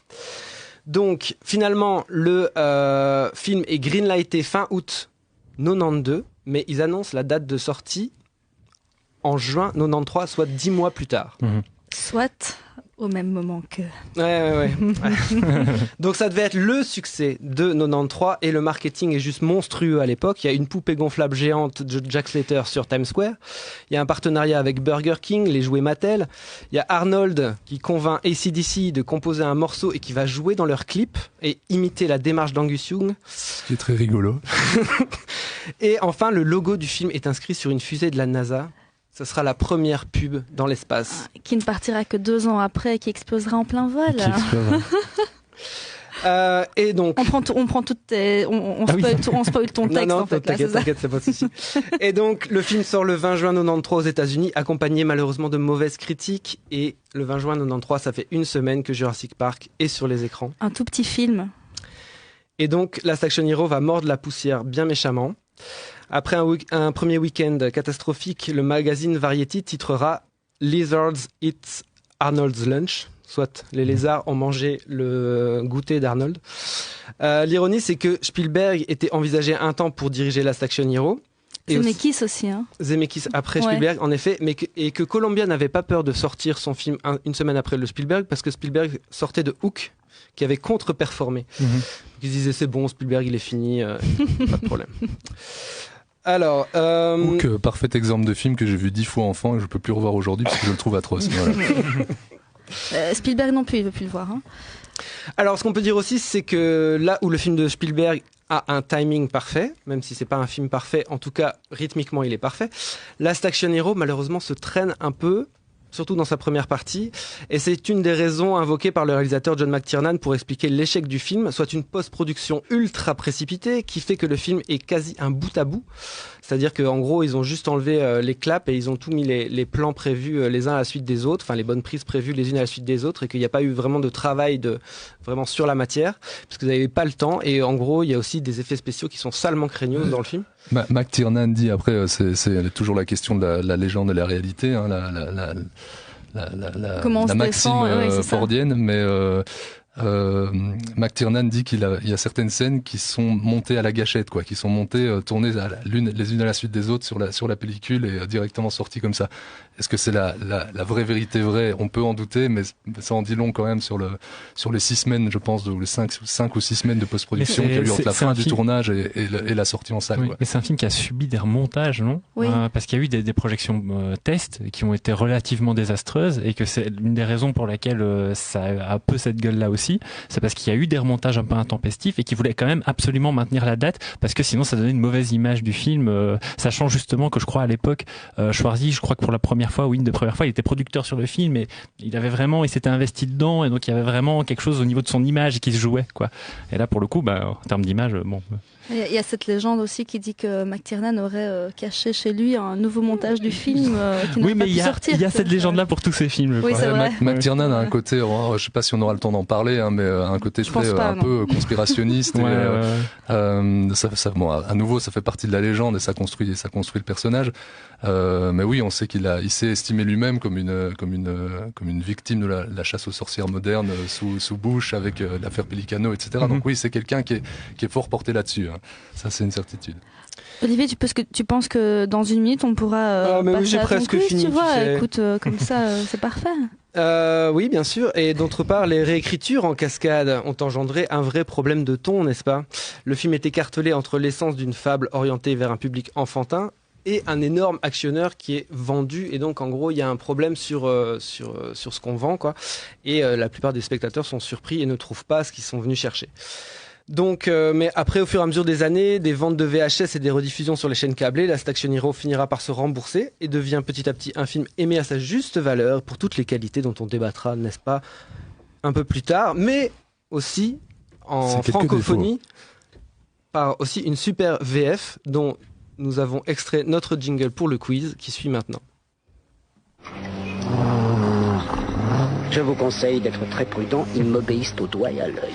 Donc, finalement, le film est greenlighté fin août 92, mais ils annoncent la date de sortie en juin 93, soit 10 mois plus tard. Soit au même moment que... Ouais. Donc ça devait être le succès de 93 et le marketing est juste monstrueux à l'époque. Il y a une poupée gonflable géante de Jack Slater sur Times Square. Il y a un partenariat avec Burger King, les jouets Mattel. Il y a Arnold qui convainc AC/DC de composer un morceau et qui va jouer dans leur clip et imiter la démarche d'Angus Young. Ce qui est très rigolo. Et enfin, le logo du film est inscrit sur une fusée de la NASA. Ce sera la première pub dans l'espace. Qui ne partira que 2 ans après et qui explosera en plein vol. Et donc... On prend toutes tes... On spoil ton texte, non, en fait. T'inquiète, c'est pas de souci. Et donc, le film sort le 20 juin 93 aux États-Unis, accompagné malheureusement de mauvaises critiques. Et le 20 juin 93, ça fait une semaine que Jurassic Park est sur les écrans. Un tout petit film. Et donc, Last Action Hero va mordre la poussière bien méchamment. Après un premier week-end catastrophique, le magazine Variety titrera « Lizards Eat Arnold's Lunch », soit les lézards ont mangé le goûter d'Arnold. L'ironie, c'est que Spielberg était envisagé un temps pour diriger Last Action Hero. Zemeckis aussi. Hein. Zemeckis après Spielberg, en effet, et que Columbia n'avait pas peur de sortir son film une semaine après le Spielberg, parce que Spielberg sortait de Hook, qui avait contre-performé. Ils disaient c'est bon, Spielberg il est fini, pas de problème. Alors, Hook, parfait exemple de film que j'ai vu 10 fois enfant et je peux plus revoir aujourd'hui parce que je le trouve atroce. Voilà. Spielberg non plus, il veut plus le voir. Hein. Alors, ce qu'on peut dire aussi, c'est que là où le film de Spielberg a un timing parfait, même si c'est pas un film parfait, en tout cas rythmiquement il est parfait. Last Action Hero malheureusement se traîne un peu, surtout dans sa première partie, et c'est une des raisons invoquées par le réalisateur John McTiernan pour expliquer l'échec du film, soit une post-production ultra précipitée qui fait que le film est quasi un bout à bout. C'est-à-dire qu'en gros, ils ont juste enlevé les claps et ils ont tout mis les plans prévus les uns à la suite des autres, enfin les bonnes prises prévues les unes à la suite des autres, et qu'il n'y a pas eu vraiment de travail vraiment sur la matière, parce que vous n'avez pas le temps. Et en gros, il y a aussi des effets spéciaux qui sont salement craignos dans le film. McTiernan dit, après, c'est toujours la question de la légende et la réalité, hein, la maxime fordienne, mais... McTiernan dit qu'il y a certaines scènes qui sont montées à la gâchette, quoi, qui sont montées, tournées les unes à la suite des autres sur la pellicule et directement sorties comme ça. Est-ce que c'est la vraie vérité vraie? On peut en douter, mais ça en dit long quand même sur les 6 semaines, je pense, ou les 5 ou 6 semaines de post-production qu'il y a eu entre la fin du tournage et la sortie en salle. Oui, quoi. mais c'est un film qui a subi des remontages, non? Oui. Parce qu'il y a eu des projections tests qui ont été relativement désastreuses et que c'est l'une des raisons pour laquelle ça a un peu cette gueule-là aussi. C'est parce qu'il y a eu des remontages un peu intempestifs et qu'ils voulaient quand même absolument maintenir la date parce que sinon ça donnait une mauvaise image du film, sachant justement que je crois à l'époque Schwarzy, je crois que pour la première fois, il était producteur sur le film et il s'était investi dedans et donc il y avait vraiment quelque chose au niveau de son image qui se jouait, quoi. Et là pour le coup, en termes d'image, bon. Il y a cette légende aussi qui dit que McTiernan aurait caché chez lui un nouveau montage du film qui n'a pas pu sortir. Il y a cette légende-là pour tous ces films. Oui, c'est vrai. McTiernan a un côté, je sais pas si on aura le temps d'en parler, hein, mais un côté peu conspirationniste. À nouveau, ça fait partie de la légende et ça construit le personnage. Mais oui, on sait qu'il s'est estimé lui-même comme une victime de la chasse aux sorcières moderne sous Bush avec l'affaire Pelicano, etc. Donc oui, c'est quelqu'un qui est fort porté là-dessus. Hein. Ça, c'est une certitude. Olivier, tu penses que dans une minute on pourra passer j'ai à ton presque quiz, fini, tu vois, tu sais. écoute, comme ça, c'est parfait. Oui, bien sûr. Et d'autre part, les réécritures en cascade ont engendré un vrai problème de ton, n'est-ce pas? Le film est écartelé entre l'essence d'une fable orientée vers un public enfantin et un énorme actionneur qui est vendu, et donc en gros il y a un problème sur ce qu'on vend, quoi. Et la plupart des spectateurs sont surpris et ne trouvent pas ce qu'ils sont venus chercher. Donc, mais après, au fur et à mesure des années, des ventes de VHS et des rediffusions sur les chaînes câblées, Last Action Hero finira par se rembourser et devient petit à petit un film aimé à sa juste valeur pour toutes les qualités dont on débattra, n'est-ce pas, un peu plus tard, mais aussi en francophonie, par aussi une super VF dont nous avons extrait notre jingle pour le quiz qui suit maintenant. Je vous conseille d'être très prudent, ils m'obéissent au doigt et à l'œil.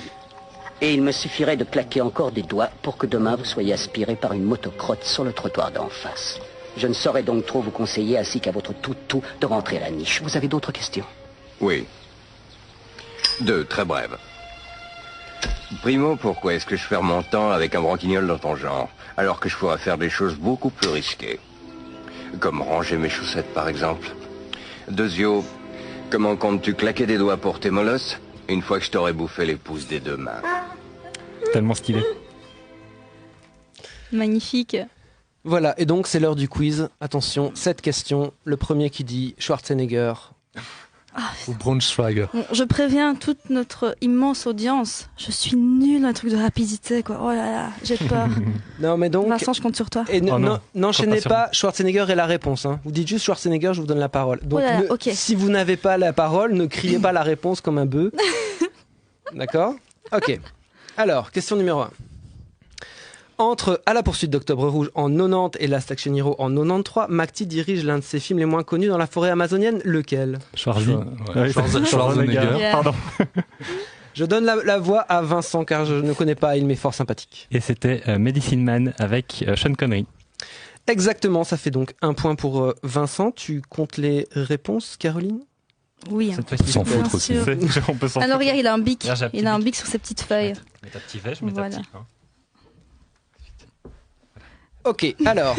Et il me suffirait de claquer encore des doigts pour que demain vous soyez aspiré par une motocrotte sur le trottoir d'en face. Je ne saurais donc trop vous conseiller, ainsi qu'à votre toutou, de rentrer à la niche. Vous avez d'autres questions? Oui. 2, très brèves. Primo, pourquoi est-ce que je perds mon temps avec un branquignol dans ton genre, alors que je pourrais faire des choses beaucoup plus risquées? Comme ranger mes chaussettes, par exemple. Deuxio, comment comptes-tu claquer des doigts pour tes molosses une fois que je t'aurai bouffé les pouces des 2 mains? Tellement stylé. Magnifique. Voilà, et donc c'est l'heure du quiz. Attention, 7 questions. Le premier qui dit Schwarzenegger. Ou Braunschweiger. Bon, je préviens toute notre immense audience, je suis nulle dans un truc de rapidité, quoi. Oh là là, j'ai peur. Non, mais donc. Vincent, je compte sur toi. Et n'enchaînez pas, Schwarzenegger est la réponse. Hein. Vous dites juste Schwarzenegger, je vous donne la parole. Donc, oh là là, okay. Si vous n'avez pas la parole, ne criez pas la réponse comme un bœuf. D'accord? Ok. Alors, question numéro 1. Entre À la poursuite d'Octobre Rouge en 90 et Last Action Hero en 93, McTee dirige l'un de ses films les moins connus dans la forêt amazonienne. Lequel ? Schwarzenegger. Yeah. Pardon. Je donne la voix à Vincent car je ne connais pas, il m'est fort sympathique. Et c'était Medicine Man avec Sean Connery. Exactement, ça fait donc 1 point pour Vincent. Tu comptes les réponses, Caroline ? Oui. Cette fois-ci, S'en bien foutre aussi. sûr. on peut s'en Alors foutre. regarde, il a un bic. Regarde, j'ai un petit Il a un bic. bic sur ses petites feuilles. Mets ta petite vache, mets ta Voilà. petite. Hein. Ok, alors.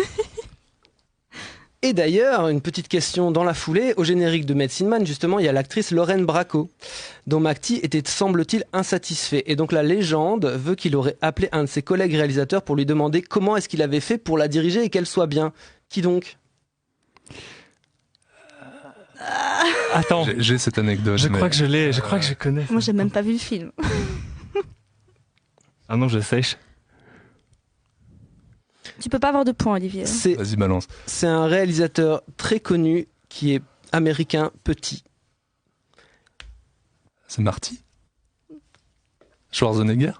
Et d'ailleurs, une petite question dans la foulée. Au générique de Medicine Man, justement, il y a l'actrice Lorraine Bracco, dont McTee était, semble-t-il, insatisfait. Et donc la légende veut qu'il aurait appelé un de ses collègues réalisateurs pour lui demander comment est-ce qu'il avait fait pour la diriger et qu'elle soit bien. Qui donc ? Attends, J'ai cette anecdote. je mais- crois que je l'ai, je crois que je connais. Moi, j'ai même pas vu le film. Ah non, je sèche. Tu peux pas avoir de points, Olivier. Vas-y, balance. C'est un réalisateur très connu qui est américain petit. C'est Marty Schwarzenegger.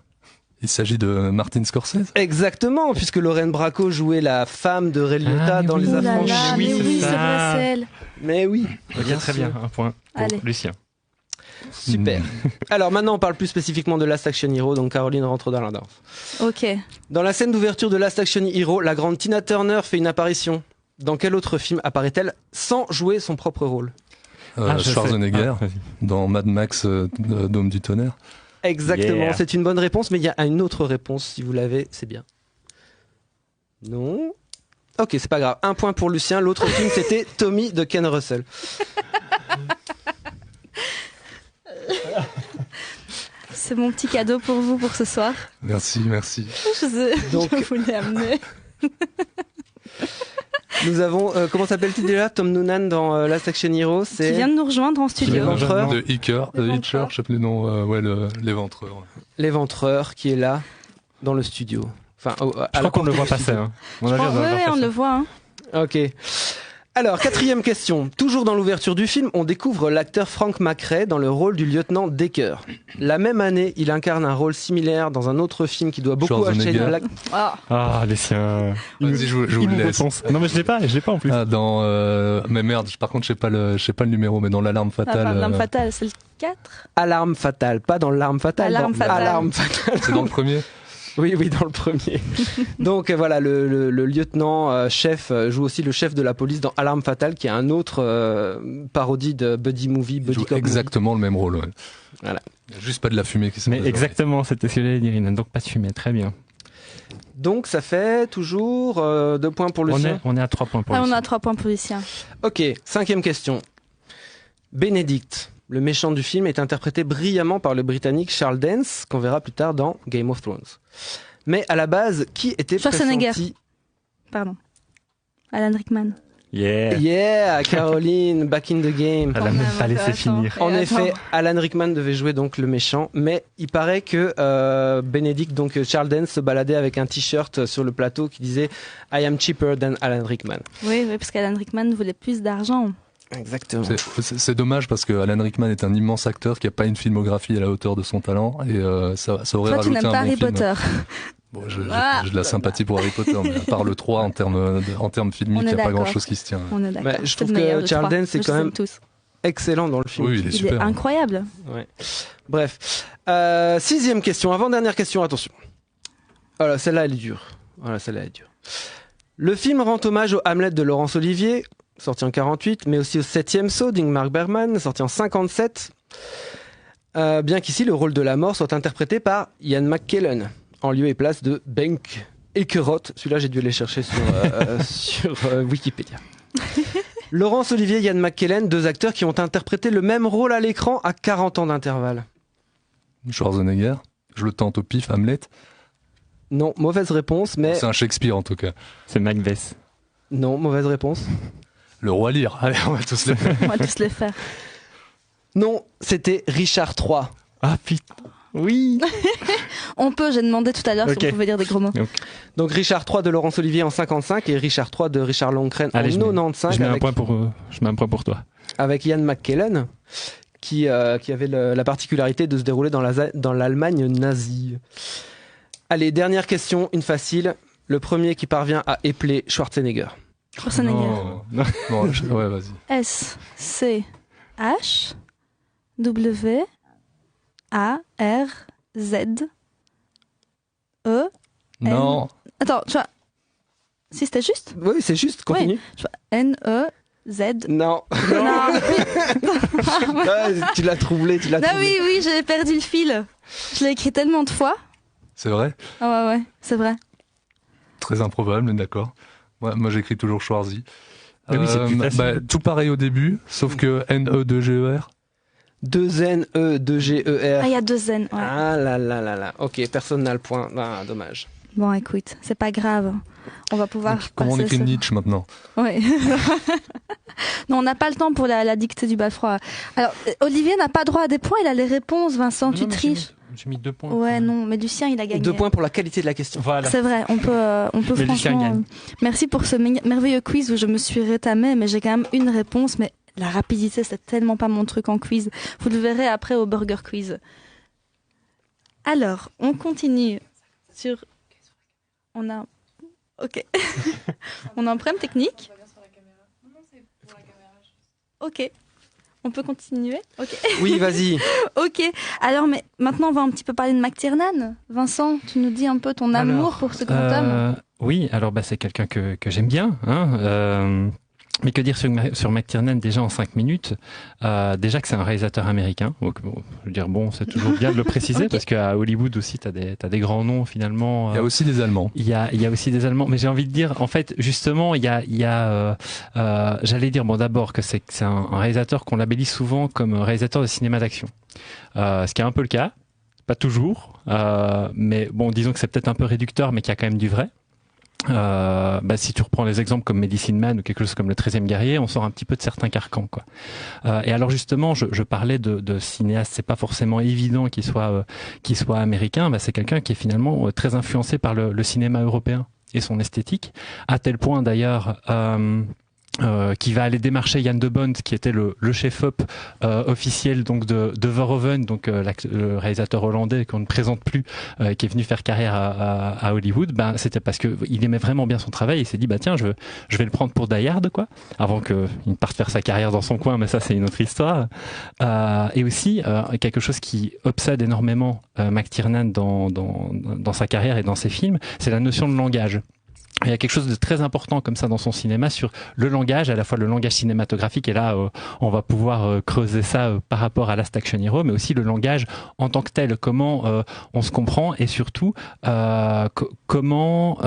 Il s'agit de Martin Scorsese. Exactement, puisque Lorraine Bracco jouait la femme de Ray Liotta dans Les Ouh là Affranchis. là, mais oui, c'est vrai, c'est elle. Mais oui. Ok, très bien, un point pour Allez. Lucien. Super. Alors maintenant, on parle plus spécifiquement de Last Action Hero, donc Caroline rentre dans la danse. Ok. Dans la scène d'ouverture de Last Action Hero, la grande Tina Turner fait une apparition. Dans quel autre film apparaît-elle sans jouer son propre rôle ? Je sais. Schwarzenegger Ah, vas-y. dans Mad Max Dôme du tonnerre. Exactement, Yeah. c'est une bonne réponse, mais il y a une autre réponse, si vous l'avez, c'est bien. Non ? Ok, c'est pas grave. 1 point pour Lucien, l'autre film c'était Tommy de Ken Russell. C'est mon petit cadeau pour vous pour ce soir. Merci. Donc- Je voulais amener. Nous avons, comment s'appelle-t-il déjà ? Tom Noonan dans Last Action Hero, Qui c'est vient de nous rejoindre en studio. L'éventreur. De Hitcher, je sais plus le nom, l'éventreur. l'éventreur qui est là, dans le studio. Enfin, Je crois qu'on le voit passer. Hein. On a vu, Ouais, on le voit. Hein. Ok. Alors, 4e question. Toujours dans l'ouverture du film, on découvre l'acteur Frank McRae dans le rôle du lieutenant Decker. La même année, il incarne un rôle similaire dans un autre film qui doit beaucoup à Schwarzenegger. Shane Black. Ah. Ah, les siens. Vas-y, je vous le laisse. Non, mais je l'ai pas en plus. Ah, dans mais merde, par contre, je sais pas le numéro, mais dans l'alarme fatale. L'arme fatale, c'est le 4. Alarme fatale, pas dans l'arme fatale. Alarme dans fatale. Alarme fatale. C'est dans le premier. Oui, dans le premier. Donc voilà, le lieutenant chef joue aussi le chef de la police dans Alarme fatale, qui est un autre parodie de buddy movie, Il buddy joue cop movie. exactement le même rôle. Ouais. Voilà. Il y a juste pas de la fumée qui Mais s'est exactement, c'était ce que j'allais dire. Il n'a donc pas de fumée. Très bien. Donc ça fait toujours 2 points pour Lucien. On est à 3 points pour Ah, on Lucien. a 3 points pour Lucien. Ok, 5e question. Benedict, le méchant du film, est interprété brillamment par le Britannique Charles Dance, qu'on verra plus tard dans Game of Thrones. Mais à la base, qui était Schwarzenegger. pressenti... Pardon. Alan Rickman. Yeah. Yeah, Caroline, back in the game. Elle a même pas laissé finir. En Et effet, attends. Alan Rickman devait jouer donc le méchant, mais il paraît que Benedict, donc Charles Dance, se baladait avec un t-shirt sur le plateau qui disait I am cheaper than Alan Rickman. Oui, parce qu'Alan Rickman voulait plus d'argent. Exactement. C'est dommage parce que Alan Rickman est un immense acteur qui a pas une filmographie à la hauteur de son talent et ça aurait Toi, tu rajouté n'aimes un pas bon Harry film. Potter. Bon, j'ai de la sympathie pour Harry Potter, mais à part le 3 en termes filmiques, On il est n'y a pas d'accord. grand chose qui se tient. On est d'accord. Bah, je C'est trouve le meilleur que de Charles trois. Dance est Je quand les même aime tous. excellent dans le film. Oui, il est Il super. est incroyable. Ouais. Bref. 6e question, avant-dernière question, attention. Voilà, celle-là, elle est dure. Le film rend hommage au Hamlet de Laurence Olivier, sorti en 48, mais aussi au 7e saut d'Ingmar Bergman, sorti en 57. Bien qu'ici, le rôle de la mort soit interprété par Ian McKellen, en lieu et place de Bengt Ekeroth. Celui-là, j'ai dû aller chercher sur Wikipédia. Laurence Olivier et Ian McKellen, 2 acteurs qui ont interprété le même rôle à l'écran à 40 ans d'intervalle. Schwarzenegger, je le tente au pif, Hamlet. Non, mauvaise réponse, mais... C'est un Shakespeare en tout cas. C'est Macbeth. Non, mauvaise réponse. Le roi Lear. Allez, on va tous le faire. On va tous les faire. Non, c'était Richard III. Ah putain. Oui. On peut, j'ai demandé tout à l'heure si Ok. on pouvait dire des gros mots. Donc Richard III de Laurence Olivier en 55 et Richard III de Richard Longren Allez, en 95 je mets un avec, point pour toi. avec Ian McKellen, qui avait la particularité de se dérouler dans l'Allemagne nazie. Allez, dernière question, une facile. Le premier qui parvient à épeler Schwarzenegger. Schwarzenegger. Non, ouais, vas-y. S-C-H-W-A-R-Z-E. Non. Attends, tu vois. Si c'était juste? Oui, c'est juste, continue. Oui, tu vois, N-E-Z. Non. Tu l'as troublé, Non, oui, j'ai perdu le fil. Je l'ai écrit tellement de fois. C'est vrai? Ah ouais, c'est vrai. Très improbable, mais d'accord. Moi j'écris toujours Schwarzy. Oui, c'est plus facile. Tout pareil au début, sauf que N-E-2-G-E-R. 2-N-E-2-G-E-R. Ah, il y a 2 N, ouais. Ah là. Ok, personne n'a le point. Ah, dommage. Bon, écoute, c'est pas grave. On va pouvoir. Donc, comment on écrit Nietzsche maintenant? Oui. Non, on n'a pas le temps pour la dictée du bal-froid. Alors, Olivier n'a pas droit à des points, il a les réponses. Vincent, tu triches. J'ai mis 2 points. Ouais, non, mais Lucien, il a gagné. 2 points pour la qualité de la question. Voilà. C'est vrai, on peut Mais Lucien franchement. gagne. Merci pour ce merveilleux quiz où je me suis rétamée, mais j'ai quand même une réponse. Mais la rapidité, c'est tellement pas mon truc en quiz. Vous le verrez après au Burger Quiz. Alors, on continue sur. On a. Ok. On a un problème technique. Ok. On peut continuer? Ok. Oui, vas-y. Ok. Alors, mais maintenant, on va un petit peu parler de McTiernan. Vincent, tu nous dis un peu ton amour pour ce grand homme? Oui, alors c'est quelqu'un que j'aime bien. Mais que dire sur McTiernan déjà en 5 minutes? Déjà que c'est un réalisateur américain. Donc, bon, je veux dire, c'est toujours bien de le préciser parce qu'à Hollywood aussi, t'as des grands noms finalement. Il y a aussi des Allemands. Il y a aussi des Allemands. Mais j'ai envie de dire, en fait, justement, j'allais dire, d'abord que c'est un réalisateur qu'on labellise souvent comme réalisateur de cinéma d'action. Ce qui est un peu le cas. Pas toujours. Mais bon, disons que c'est peut-être un peu réducteur, mais qu'il y a quand même du vrai. Si tu reprends les exemples comme Medicine Man ou quelque chose comme Le 13e guerrier, on sort un petit peu de certains carcans, quoi. Et alors justement, je parlais de cinéaste, c'est pas forcément évident qu'il soit américain. C'est quelqu'un qui est finalement très influencé par le cinéma européen et son esthétique, à tel point d'ailleurs. Qui va aller démarcher Jan de Bont, qui était le chef-op officiel donc de Verhoeven, donc le réalisateur hollandais qu'on ne présente plus, qui est venu faire carrière à Hollywood. C'était parce que il aimait vraiment bien son travail. Il s'est dit tiens, je vais le prendre pour Die Hard, quoi, avant qu'il ne parte faire sa carrière dans son coin, mais ça c'est une autre histoire. Et aussi quelque chose qui obsède énormément McTiernan dans sa carrière et dans ses films, c'est la notion de langage. Il y a quelque chose de très important comme ça dans son cinéma sur le langage, à la fois le langage cinématographique, et là on va pouvoir creuser ça par rapport à Last Action Hero, mais aussi le langage en tant que tel, comment on se comprend, et surtout comment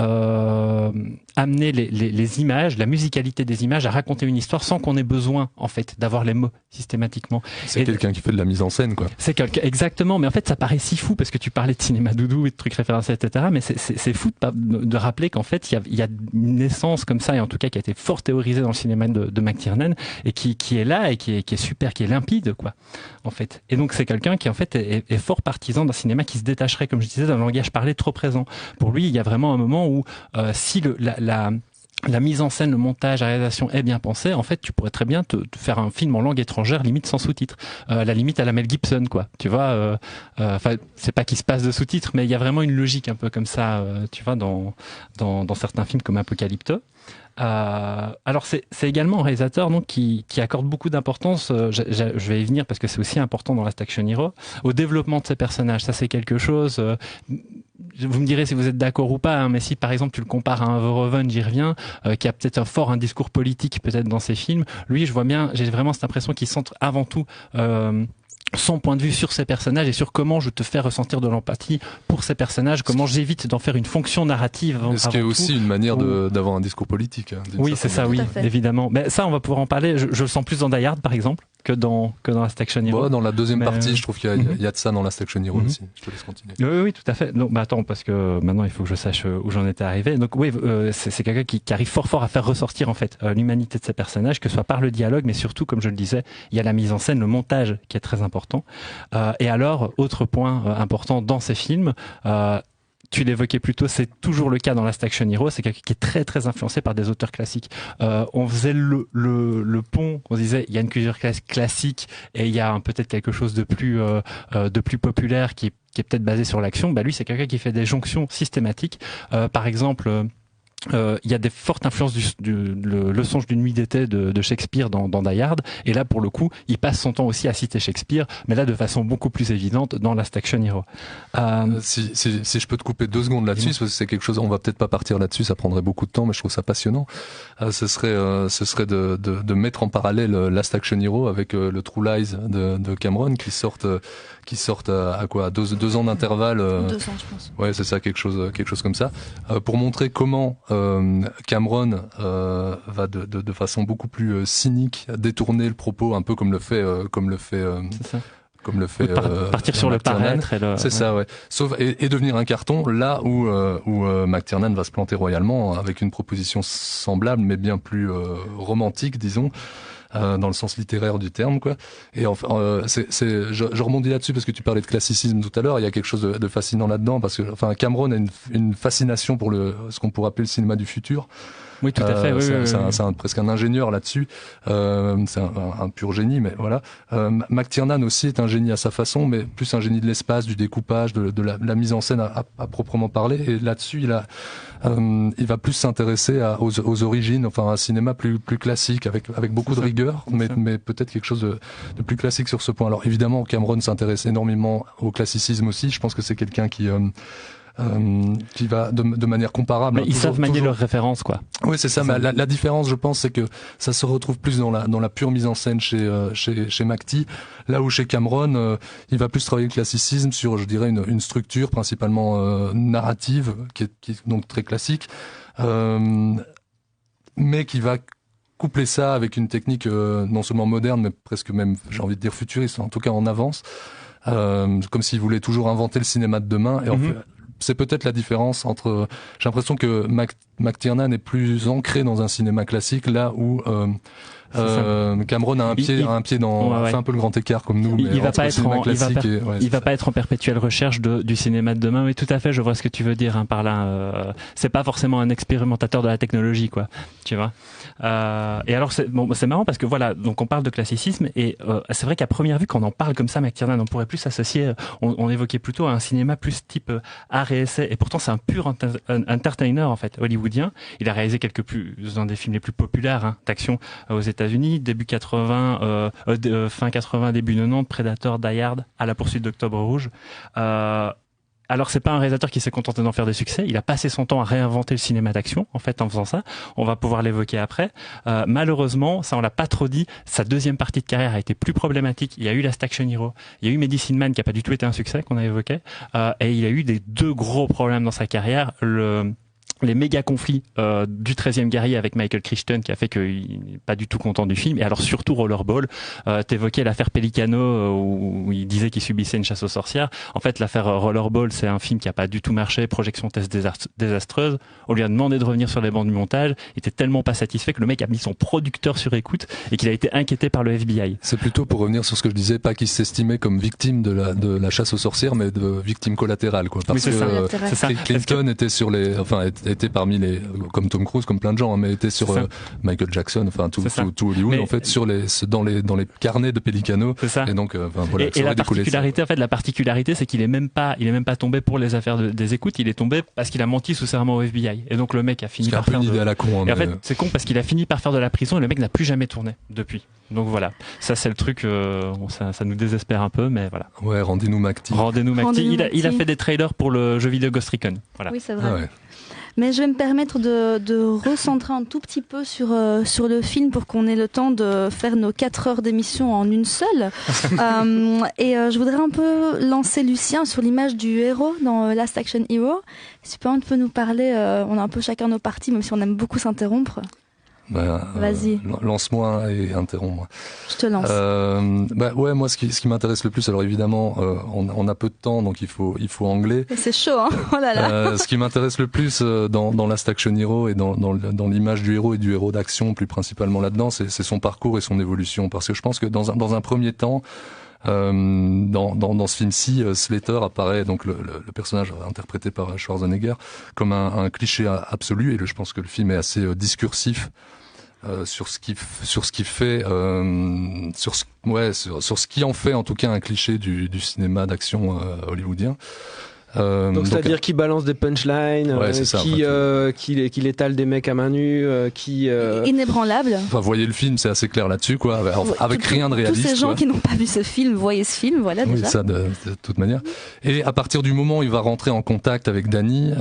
amener les images, la musicalité des images à raconter une histoire sans qu'on ait besoin en fait d'avoir les mots systématiquement. C'est quelqu'un qui fait de la mise en scène, quoi. C'est quelqu'un, exactement, mais en fait ça paraît si fou parce que tu parlais de cinéma doudou et de trucs référencés, etc. Mais c'est fou de rappeler qu'en fait il y a une essence comme ça, et en tout cas qui a été fort théorisée dans le cinéma de McTiernan, et qui est là et qui est super, qui est limpide, quoi, en fait. Et donc c'est quelqu'un qui en fait est fort partisan d'un cinéma qui se détacherait, comme je disais, d'un langage parlé trop présent. Pour lui, il y a vraiment un moment où si la mise en scène, le montage, la réalisation est bien pensée, en fait, tu pourrais très bien te faire un film en langue étrangère, limite sans sous-titres. La limite à la Mel Gibson, quoi. Tu vois, c'est pas qu'il se passe de sous-titres, mais il y a vraiment une logique un peu comme ça, tu vois, dans certains films comme Apocalypto. Alors c'est également un réalisateur donc qui accorde beaucoup d'importance, je vais y venir parce que c'est aussi important dans Last Action Hero, au développement de ses personnages. Ça c'est quelque chose, vous me direz si vous êtes d'accord ou pas, mais si par exemple tu le compares à un Verhoeven, j'y reviens, qui a peut-être un discours politique peut-être dans ses films, lui j'ai vraiment cette impression qu'il centre avant tout son point de vue sur ces personnages et sur comment je te fais ressentir de l'empathie pour ces personnages, comment j'évite d'en faire une fonction narrative. Ce qui est aussi une manière d'avoir un discours politique. Oui, c'est ça, oui, évidemment. Mais ça, on va pouvoir en parler. Je le sens plus dans Die Hard, par exemple, que dans Last Action Hero. Dans la deuxième partie, je trouve qu'il y a de ça dans Last Action Hero aussi. Je te laisse continuer. Oui, tout à fait. Donc, attends, parce que maintenant, il faut que je sache où j'en étais arrivé. Donc, oui, c'est quelqu'un qui arrive fort à faire ressortir, en fait, l'humanité de ses personnages, que ce soit par le dialogue, mais surtout, comme je le disais, il y a la mise en scène, le montage qui est très important. Et alors, autre point important dans ces films, tu l'évoquais plus tôt, c'est toujours le cas dans Last Action Hero, c'est quelqu'un qui est très très influencé par des auteurs classiques. On faisait le pont, on disait il y a une culture classique et il y a peut-être quelque chose de plus populaire qui est peut-être basé sur l'action. Lui, c'est quelqu'un qui fait des jonctions systématiques. Par exemple, il y a des fortes influences le songe d'une nuit d'été de Shakespeare dans Die Hard, et là pour le coup il passe son temps aussi à citer Shakespeare, mais là de façon beaucoup plus évidente dans Last Action Hero. Si je peux te couper 2 secondes là-dessus, parce que c'est quelque chose, on va peut-être pas partir là-dessus, ça prendrait beaucoup de temps, mais je trouve ça passionnant. Ce serait de mettre en parallèle Last Action Hero avec le True Lies de Cameron qui sortent à quoi, 2 ans d'intervalle. 2 ans, je pense. Ouais, c'est ça, quelque chose comme ça, pour montrer comment Cameron va de façon beaucoup plus cynique détourner le propos, un peu comme le fait partir sur le paraître. C'est ça, ouais. Sauf et devenir un carton là où McTiernan va se planter royalement avec une proposition semblable mais bien plus romantique, disons. Dans le sens littéraire du terme, quoi. Et enfin, je rebondis là-dessus parce que tu parlais de classicisme tout à l'heure. Il y a quelque chose de fascinant là-dedans parce que, enfin, Cameron a une fascination pour ce qu'on pourrait appeler le cinéma du futur. Oui, tout à fait. C'est presque un ingénieur là-dessus. C'est un pur génie, mais voilà. McTiernan aussi est un génie à sa façon, mais plus un génie de l'espace, du découpage, de la mise en scène à proprement parler. Et là-dessus, il va plus s'intéresser aux origines, enfin un cinéma plus classique, avec beaucoup de rigueur, mais peut-être quelque chose de plus classique sur ce point. Alors évidemment, Cameron s'intéresse énormément au classicisme aussi. Je pense que c'est quelqu'un qui va de manière comparable. Mais ils savent manier leurs références, quoi. Oui, c'est ça. Mais la différence, je pense, c'est que ça se retrouve plus dans la pure mise en scène chez McTie, là où chez Cameron, il va plus travailler le classicisme sur, je dirais, une structure principalement narrative, qui est donc très classique, mais qui va coupler ça avec une technique non seulement moderne, mais presque même, j'ai envie de dire futuriste, en tout cas en avance, comme s'il voulait toujours inventer le cinéma de demain. Et en fait, c'est peut-être la différence entre. J'ai l'impression que McTiernan est plus ancré dans un cinéma classique, là où Cameron a un pied dans. Fait un peu le grand écart comme nous. Il va pas être en perpétuelle recherche du cinéma de demain. Mais tout à fait, je vois ce que tu veux dire par là. C'est pas forcément un expérimentateur de la technologie, quoi. Tu vois. Et alors c'est marrant parce que voilà, donc on parle de classicisme et c'est vrai qu'à première vue, quand on en parle comme ça, McTiernan, on pourrait plus s'associer. On évoquait plutôt un cinéma plus type art et essai. Et pourtant, c'est un pur entertainer en fait, hollywoodien. Il a réalisé un des films les plus populaires d'action aux États-Unis, début 80, fin 80, début 90, Predator, Die Hard, À la poursuite d'Octobre Rouge. Alors c'est pas un réalisateur qui s'est contenté d'en faire des succès, il a passé son temps à réinventer le cinéma d'action en fait en faisant ça. On va pouvoir l'évoquer après. Malheureusement, ça on l'a pas trop dit, sa deuxième partie de carrière a été plus problématique. Il y a eu Last Action Hero, il y a eu Medicine Man qui a pas du tout été un succès qu'on a évoqué, et il y a eu des 2 gros problèmes dans sa carrière. Les méga conflits du 13e guerrier avec Michael Crichton qui a fait qu'il n'est pas du tout content du film, et alors surtout Rollerball. T'évoquais l'affaire Pelicano où il disait qu'il subissait une chasse aux sorcières. En fait, l'affaire Rollerball, c'est un film qui a pas du tout marché, projection test désastreuse. On lui a demandé de revenir sur les bancs du montage, il était tellement pas satisfait que le mec a mis son producteur sur écoute et qu'il a été inquiété par le FBI. C'est plutôt, pour revenir sur ce que je disais, pas qu'il s'estimait comme victime de la chasse aux sorcières, mais de victime collatérale, quoi. Parce que Clinton était parmi les, comme Tom Cruise, comme plein de gens, mais était sur Michael Jackson, enfin tout Hollywood, mais en fait, dans les carnets de Pelicano. Et donc, voilà. Et la particularité, c'est qu'il est même pas tombé pour les affaires des écoutes, il est tombé parce qu'il a menti sous serment au FBI. Et donc le mec a fini par faire une idée à la con. Et en fait, c'est con parce qu'il a fini par faire de la prison et le mec n'a plus jamais tourné depuis. Donc voilà, ça c'est le truc, ça nous désespère un peu, mais voilà. Ouais, rendez-nous McTie. Il a fait des trailers pour le jeu vidéo Ghost Recon. Voilà. Oui, c'est vrai. Ah ouais. Mais je vais me permettre de recentrer un tout petit peu sur le film pour qu'on ait le temps de faire nos 4 heures d'émission en une seule. Je voudrais un peu lancer Lucien sur l'image du héros dans Last Action Hero. Si tu peux nous parler, on a un peu chacun nos parties, même si on aime beaucoup s'interrompre. Vas-y. Lance-moi et interromps-moi. Je te lance. Ouais, moi, ce qui m'intéresse le plus, alors évidemment, on a peu de temps, donc il faut anglais. C'est chaud, hein. Oh là là. Ce qui m'intéresse le plus dans Last Action Hero et dans l'image du héros et du héros d'action, plus principalement là-dedans, c'est son parcours et son évolution. Parce que je pense que dans un premier temps, Dans ce film-ci, Slater apparaît, donc le personnage interprété par Schwarzenegger, comme un cliché absolu, et je pense que le film est assez discursif sur ce qui fait, sur ce qui en fait en tout cas un cliché du cinéma d'action hollywoodien. Donc c'est-à-dire qu'il balance des punchlines, qu'il étale des mecs à main nue, inébranlable. Enfin, voyez le film, c'est assez clair là-dessus, quoi, avec rien de réaliste. Tous ces gens qui n'ont pas vu ce film, voyez ce film, voilà déjà. Oui, ça de toute manière. Et à partir du moment où il va rentrer en contact avec Danny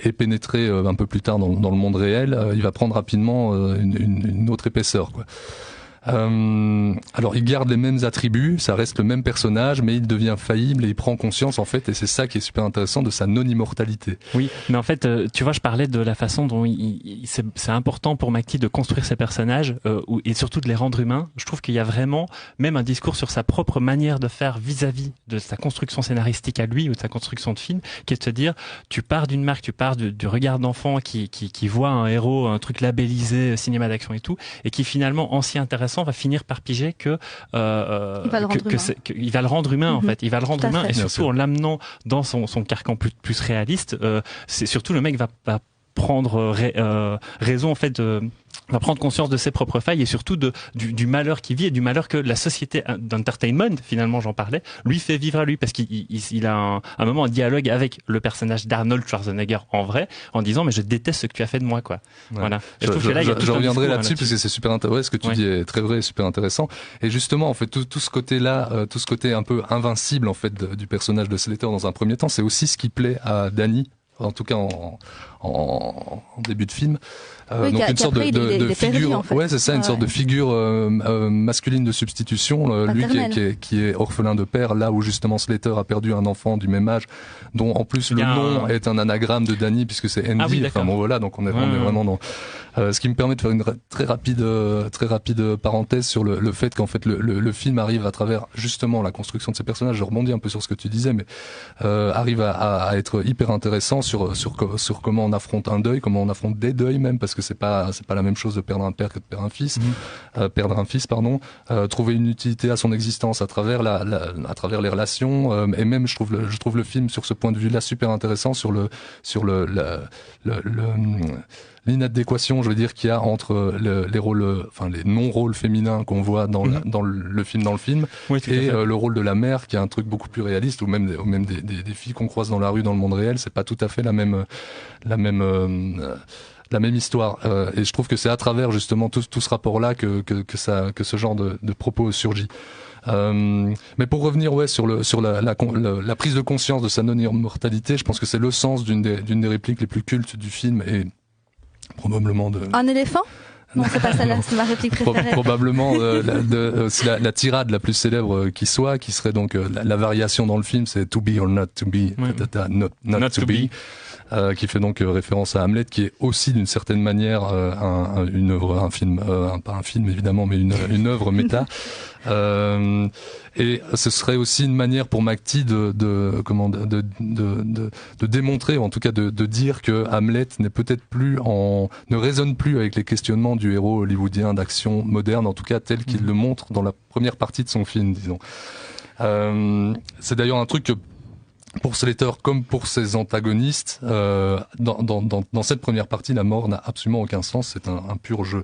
et pénétrer un peu plus tard dans le monde réel, il va prendre rapidement une autre épaisseur, quoi. Alors il garde les mêmes attributs, ça reste le même personnage, mais il devient faillible et il prend conscience en fait, et c'est ça qui est super intéressant, de sa non-immortalité. Oui, mais en fait, tu vois, je parlais de la façon dont c'est important pour McTeague de construire ses personnages et surtout de les rendre humains. Je trouve qu'il y a vraiment même un discours sur sa propre manière de faire vis-à-vis de sa construction scénaristique à lui ou de sa construction de film, qui est de se dire, tu pars d'une marque, tu pars du regard d'enfant qui voit un héros, un truc labellisé cinéma d'action et tout, et qui finalement, en s'y intéressant, va finir par piger qu'il va le rendre humain en fait. Il va le rendre humain, et surtout en l'amenant dans son carcan plus réaliste. C'est surtout le mec va prendre raison en fait va prendre conscience de ses propres failles et surtout du malheur qu'il vit et du malheur que la société d'entertainment, finalement j'en parlais, lui fait vivre à lui, parce qu'il a un moment un dialogue avec le personnage d'Arnold Schwarzenegger en vrai, en disant mais je déteste ce que tu as fait de moi, quoi. Ouais. Voilà. Et je trouve que là il y a tout je reviendrai là-dessus parce que c'est super intéressant. Ouais, ce que tu dis est très vrai et super intéressant. Et justement en fait tout ce côté-là, tout ce côté un peu invincible en fait du personnage de Slater dans un premier temps, c'est aussi ce qui plaît à Danny, en tout cas en début de film. Donc une sorte de figure, en fait. Ouais, c'est ça, une sorte de figure masculine de substitution, lui qui est orphelin de père, là où justement Slater a perdu un enfant du même âge, dont en plus le nom est un anagramme de Danny puisque c'est Andy. Ah oui, enfin bon voilà, donc on est vraiment dans ce qui me permet de faire une très rapide parenthèse sur le fait qu'en fait le film arrive à travers justement la construction de ces personnages. Je rebondis un peu sur ce que tu disais, mais arrive à être hyper intéressant sur comment on affronte un deuil, comment on affronte des deuils même, parce que c'est pas la même chose de perdre un père que de perdre un fils. Trouver une utilité à son existence à travers à travers les relations, et même je trouve le film sur ce point de vue-là super intéressant sur l'inadéquation, je veux dire, qu'il y a entre les rôles, enfin les non-rôles féminins qu'on voit dans le film, oui, et le rôle de la mère, qui est un truc beaucoup plus réaliste, ou même des filles qu'on croise dans la rue dans le monde réel, c'est pas tout à fait la même histoire, et je trouve que c'est à travers justement tout ce rapport-là que ce genre de propos surgit. Mais pour revenir sur la prise de conscience de sa non-immortalité, je pense que c'est le sens d'une des répliques les plus cultes du film, et probablement un éléphant? Non, c'est pas celle-là, c'est ma réplique préférée. Probablement la tirade la plus célèbre qui serait donc la variation dans le film, c'est to be or not to be, not to be. Qui fait donc référence à Hamlet, qui est aussi d'une certaine manière une œuvre, pas un film évidemment, mais une œuvre méta. Et ce serait aussi une manière pour McTeague de démontrer, ou en tout cas de dire que Hamlet ne résonne plus avec les questionnements du héros hollywoodien d'action moderne, en tout cas tel qu'il le montre dans la première partie de son film, disons. C'est d'ailleurs un truc que pour Slater comme pour ses antagonistes, dans cette première partie, la mort n'a absolument aucun sens, c'est un pur jeu.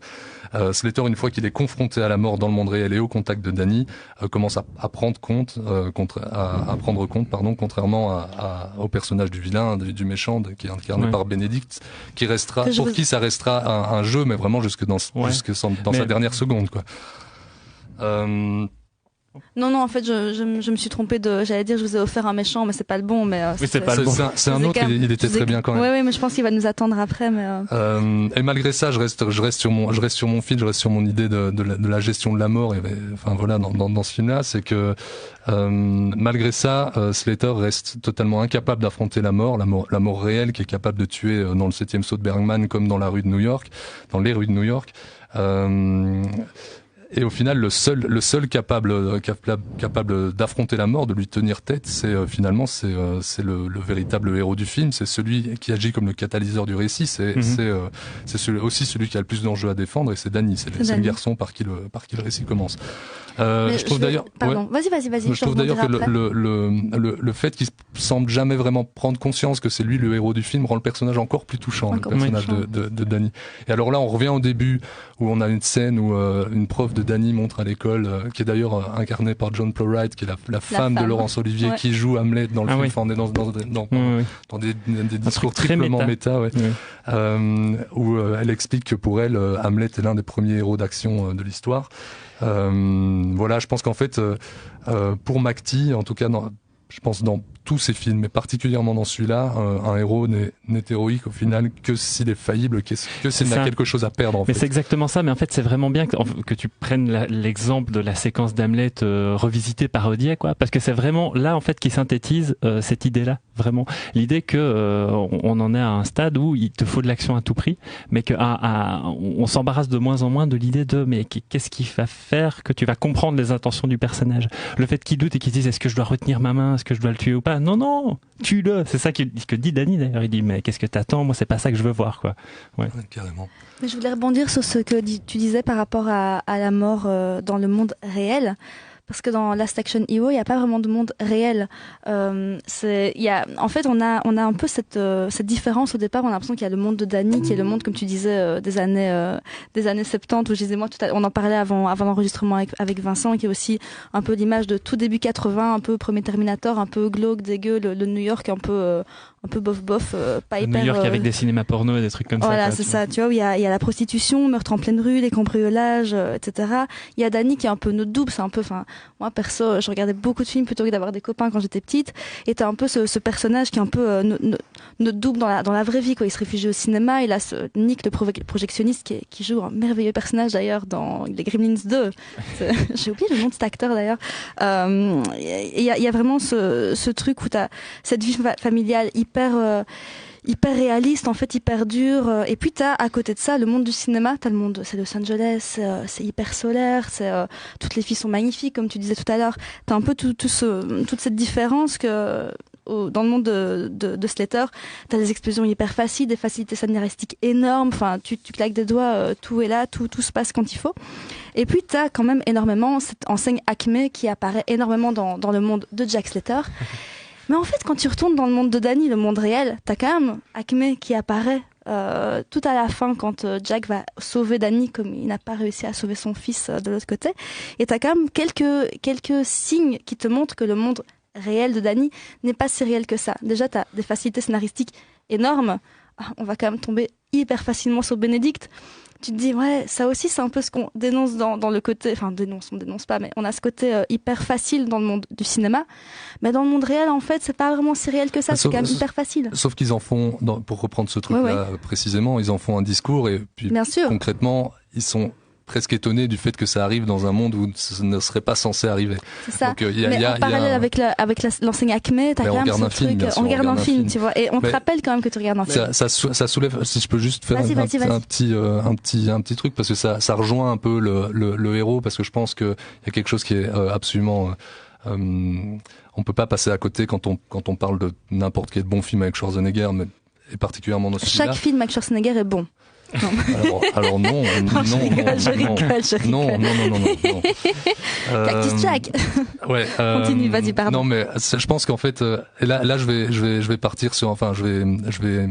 Slater, une fois qu'il est confronté à la mort dans le monde réel et au contact de Danny, commence à prendre compte, contrairement au personnage du vilain, du méchant, qui est incarné par Benedict, pour qui ça restera un jeu, mais vraiment jusque dans sa dernière seconde, quoi. Non, en fait, je me suis trompée j'allais dire, je vous ai offert un méchant, mais c'est pas le bon, mais. Oui, c'est pas le bon. C'est un autre, il était très bien quand même. Oui, mais je pense qu'il va nous attendre après, mais. Et malgré ça, je reste sur mon fil, je reste sur mon idée de la gestion de la mort, et enfin voilà, dans ce film-là, c'est que, malgré ça, Slater reste totalement incapable d'affronter la mort réelle, qui est capable de tuer dans le 7e saut de Bergman, comme dans les rues de New York. Et au final, le seul capable d'affronter la mort, de lui tenir tête, c'est le véritable héros du film. C'est celui qui agit comme le catalyseur du récit. C'est aussi celui qui a le plus d'enjeux à défendre, et c'est Danny. C'est le garçon par qui le récit commence. Je trouve d'ailleurs. Pardon, vas-y. Je trouve d'ailleurs que le fait qu'il semble jamais vraiment prendre conscience que c'est lui le héros du film rend le personnage encore plus touchant, le personnage de Danny. Et alors là, on revient au début où on a une scène où une prof de Danny montre à l'école, qui est d'ailleurs incarnée par John Plowright, qui est la femme de Laurence Olivier, qui joue Hamlet dans le film. Enfin, on est dans des discours triplement méta, où elle explique que pour elle, Hamlet est l'un des premiers héros d'action de l'histoire. Voilà, je pense qu'en fait, pour McTee, en tout cas, je pense dans tous ses films, mais particulièrement dans celui-là, un héros n'est héroïque au final que s'il est faillible, que s'il n'a quelque chose à perdre. En fait. C'est exactement ça, mais en fait c'est vraiment bien que tu prennes l'exemple de la séquence d'Hamlet revisitée, parodiée, quoi, parce que c'est vraiment là en fait qui synthétise cette idée-là, vraiment l'idée que on en est à un stade où il te faut de l'action à tout prix, mais que on s'embarrasse de moins en moins de l'idée de mais qu'est-ce qui va faire que tu vas comprendre les intentions du personnage, le fait qu'il doute et qu'il se dise est-ce que je dois retenir ma main, est-ce que je dois le tuer ou pas. Non, tue-le. C'est ça que dit Danny d'ailleurs. Il dit mais qu'est-ce que t'attends? Moi c'est pas ça que je veux voir, quoi. Ouais. Carrément. Mais je voulais rebondir sur ce que tu disais par rapport à la mort dans le monde réel. Parce que dans Last Action Hero, il n'y a pas vraiment de monde réel. En fait, on a un peu cette différence au départ. On a l'impression qu'il y a le monde de Danny, qui est le monde, comme tu disais, des années 70, où je disais moi, on en parlait avant l'enregistrement avec Vincent, qui est aussi un peu l'image de tout début 80, un peu premier Terminator, un peu glauque, dégueu, le New York un peu bof, pas hyper. New York avec des cinémas porno et des trucs comme ça. Voilà, c'est ça. Tu vois, où il y a la prostitution, meurtre en pleine rue, les cambriolages, etc. Il y a Danny qui est un peu notre double. C'est un peu, moi perso, je regardais beaucoup de films plutôt que d'avoir des copains quand j'étais petite. Et t'as un peu ce personnage qui est un peu notre double dans la vraie vie, quoi. Il se réfugie au cinéma. Il a Nick, le projectionniste, qui joue un merveilleux personnage d'ailleurs dans les Gremlins 2. J'ai oublié le nom de cet acteur d'ailleurs. Il y a vraiment ce truc où t'as cette vie familiale hyper réaliste, en fait, hyper dur. Et puis t'as à côté de ça le monde du cinéma. T'as le monde, c'est Los Angeles, c'est hyper solaire, toutes les filles sont magnifiques, comme tu disais tout à l'heure. T'as un peu toute cette différence que dans le monde de Slater, t'as des explosions hyper faciles, des facilités scénaristiques énormes. Enfin, tu claques des doigts, tout est là, tout se passe quand il faut. Et puis t'as quand même énormément cette enseigne Acme qui apparaît énormément dans le monde de Jack Slater. Mais en fait, quand tu retournes dans le monde de Danny, le monde réel, t'as quand même Acme qui apparaît tout à la fin quand Jack va sauver Danny, comme il n'a pas réussi à sauver son fils de l'autre côté. Et t'as quand même quelques signes qui te montrent que le monde réel de Danny n'est pas si réel que ça. Déjà, t'as des facilités scénaristiques énormes. On va quand même tomber hyper facilement sur Benedict. Tu te dis, ouais, ça aussi, c'est un peu ce qu'on dénonce dans le côté, on dénonce pas, mais on a ce côté hyper facile dans le monde du cinéma. Mais dans le monde réel, en fait, c'est pas vraiment si réel que ça, c'est quand même hyper facile. Sauf qu'ils en font, pour reprendre ce truc-là précisément, ils en font un discours et puis concrètement, ils sont presque étonné du fait que ça arrive dans un monde où ce ne serait pas censé arriver. C'est ça. Donc, mais en parallèle avec l'enseigne Acme, t'as quand même ce truc. On regarde un film, tu vois, et on te rappelle quand même que tu regardes un film. Ça soulève, si je peux juste faire un petit truc, parce que ça rejoint un peu le héros, parce que je pense qu'il y a quelque chose qui est absolument... on peut pas passer à côté quand on parle de n'importe quel bon film avec Schwarzenegger, mais et particulièrement dans celui-là. Chaque film avec Schwarzenegger est bon. Alors non. Je rigole. Cactus Jack. Ouais. Continue, vas-y, pardon. Non, mais je pense qu'en fait, et là, je vais partir sur, je vais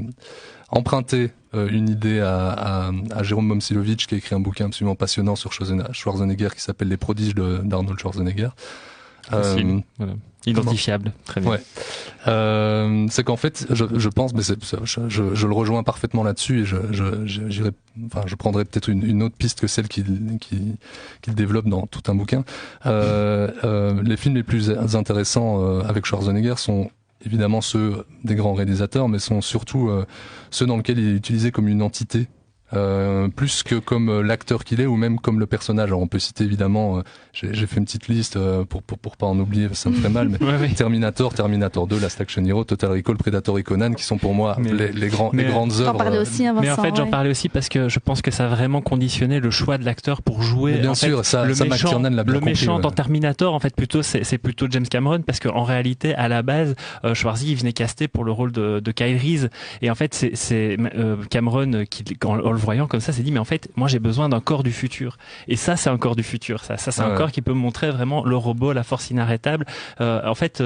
emprunter une idée à Jérôme Momcilovic, qui a écrit un bouquin absolument passionnant sur Schwarzenegger qui s'appelle Les prodiges d'Arnold Schwarzenegger. Voilà. Identifiable, très bien. Ouais. C'est qu'en fait, je pense, mais je le rejoins parfaitement là-dessus, et je prendrai peut-être une autre piste que celle qu'il développe dans tout un bouquin. Les films les plus intéressants avec Schwarzenegger sont évidemment ceux des grands réalisateurs, mais sont surtout ceux dans lesquels il est utilisé comme une entité. Plus que comme l'acteur qu'il est, ou même comme le personnage. Alors on peut citer évidemment, j'ai fait une petite liste pour pas en oublier, ça me ferait mal, mais ouais. Terminator 2, Last Action Hero, Total Recall, Predator et Conan, qui sont pour moi les grandes œuvres. T'en parlais aussi, hein, Vincent, mais en fait, j'en parlais aussi parce que je pense que ça a vraiment conditionné le choix de l'acteur pour jouer. Mais bien sûr, le méchant dans Terminator, en fait, c'est plutôt James Cameron, parce qu'en réalité, à la base, Schwarzy, il venait caster pour le rôle de Kyle Reese, et en fait, c'est Cameron qui, en le le voyant comme ça, s'est dit mais en fait, moi j'ai besoin d'un corps du futur. Et ça, c'est un corps du futur. Ça c'est un corps qui peut me montrer vraiment le robot, la force inarrêtable. En fait,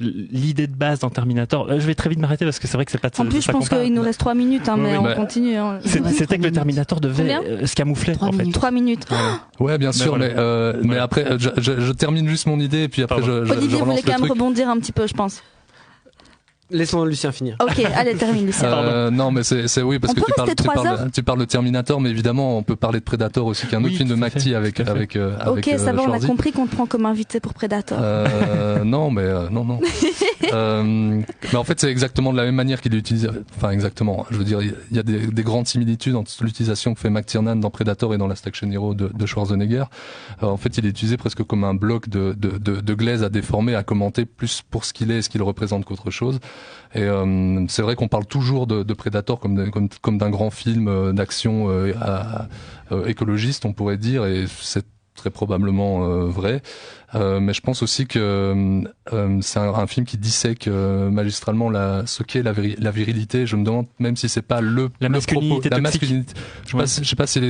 l'idée de base dans Terminator. Je vais très vite m'arrêter parce que c'est vrai que c'est pas. En plus, je pense qu'il nous reste 3 minutes, mais on continue. Hein. C'était que le Terminator devait se camoufler. 3 minutes. Ouais, bien sûr, mais après, je termine juste mon idée et puis après Olivier voulait quand même truc. rebondir un petit peu, je pense. Laissons Lucien finir. Ok, allez, termine Lucien. Non, mais c'est oui, parce on que tu parles de Terminator, mais évidemment, on peut parler de Predator aussi, qui est un autre film de McTee avec Ok, ça va, on a compris qu'on te prend comme invité pour Predator. Non. Mais en fait, c'est exactement de la même manière qu'il utilise. Enfin, exactement. Je veux dire, il y a des grandes similitudes entre l'utilisation que fait McTiernan dans Predator et dans Last Action Hero de Schwarzenegger. En fait, il est utilisé presque comme un bloc de glaise à déformer, à commenter plus pour ce qu'il est et ce qu'il représente qu'autre chose. Et c'est vrai qu'on parle toujours de Predator comme d'un grand film d'action écologiste, on pourrait dire, et c'est très probablement vrai. Mais je pense aussi que c'est un film qui dissèque magistralement ce qu'est la virilité. Je me demande même si c'est pas la masculinité propos, toxique. Je sais pas si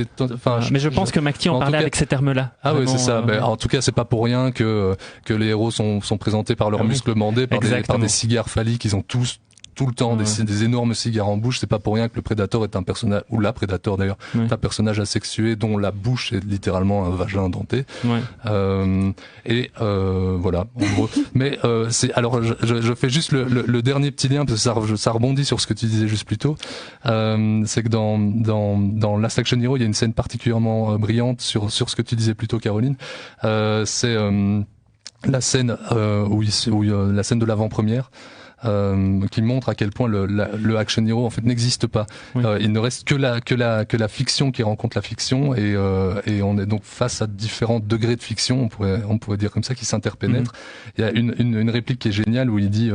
mais je pense que McTee en parlait avec ces termes-là. Ah oui, c'est ça. En tout cas, c'est pas pour rien que les héros sont présentés par leurs muscles bandés, par des cigares phalliques. Ils ont tous tout le temps des énormes cigares en bouche. C'est pas pour rien que le Predator est un personnage, ou la Predator d'ailleurs, est un personnage asexué dont la bouche est littéralement un vagin denté. Voilà, en gros. Mais alors je fais juste le dernier petit lien parce que ça rebondit sur ce que tu disais juste plus tôt. C'est que dans Last Action Hero, il y a une scène particulièrement brillante sur ce que tu disais plus tôt, Caroline. C'est la scène la scène de l'avant-première. Qui montre à quel point le action hero en fait n'existe pas. Il ne reste que la fiction qui rencontre la fiction et on est donc face à différents degrés de fiction, on pourrait dire comme ça, qui s'interpénètrent. Il y a une réplique qui est géniale où il dit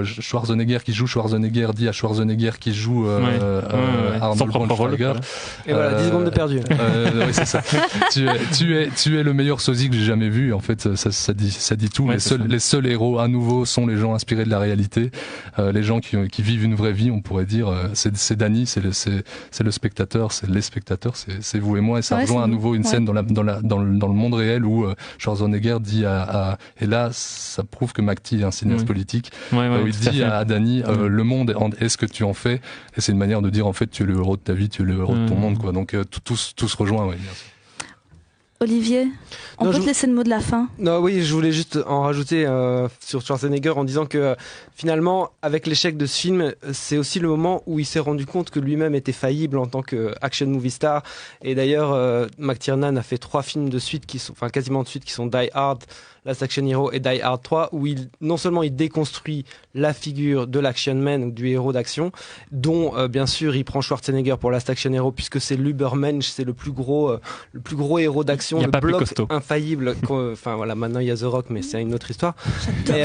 Schwarzenegger qui joue Schwarzenegger dit à Schwarzenegger qui joue Arnold Schwarzenegger. Et voilà, 10 secondes de perdu. Oui, c'est ça. tu es le meilleur sosie que j'ai jamais vu. En fait, ça dit tout. Les seuls héros à nouveau sont les gens inspirés de la réalité. Les gens qui vivent une vraie vie, on pourrait dire, c'est Danny, c'est le spectateur, c'est les spectateurs, c'est vous et moi, et ça rejoint à nouveau une scène dans le monde réel où Schwarzenegger dit et là ça prouve que McTee est un cinéaste politique, où il dit à Danny le monde est ce que tu en fais, et c'est une manière de dire en fait tu es le héros de ta vie, tu es le héros de ton monde, quoi. Donc tout se rejoint, bien sûr. Olivier, on peut te laisser le mot de la fin? Non, oui, je voulais juste en rajouter sur Schwarzenegger en disant que finalement, avec l'échec de ce film, c'est aussi le moment où il s'est rendu compte que lui-même était faillible en tant que action movie star. Et d'ailleurs, McTiernan a fait 3 films de suite quasiment de suite, qui sont Die Hard, Last Action Hero et Die Hard 3, où non seulement il déconstruit la figure de l'action man ou du héros d'action, dont bien sûr il prend Schwarzenegger pour Last Action Hero puisque c'est l'Ubermensch, c'est le plus gros héros d'action, le bloc infaillible. Enfin voilà, maintenant il y a The Rock, mais c'est une autre histoire. Et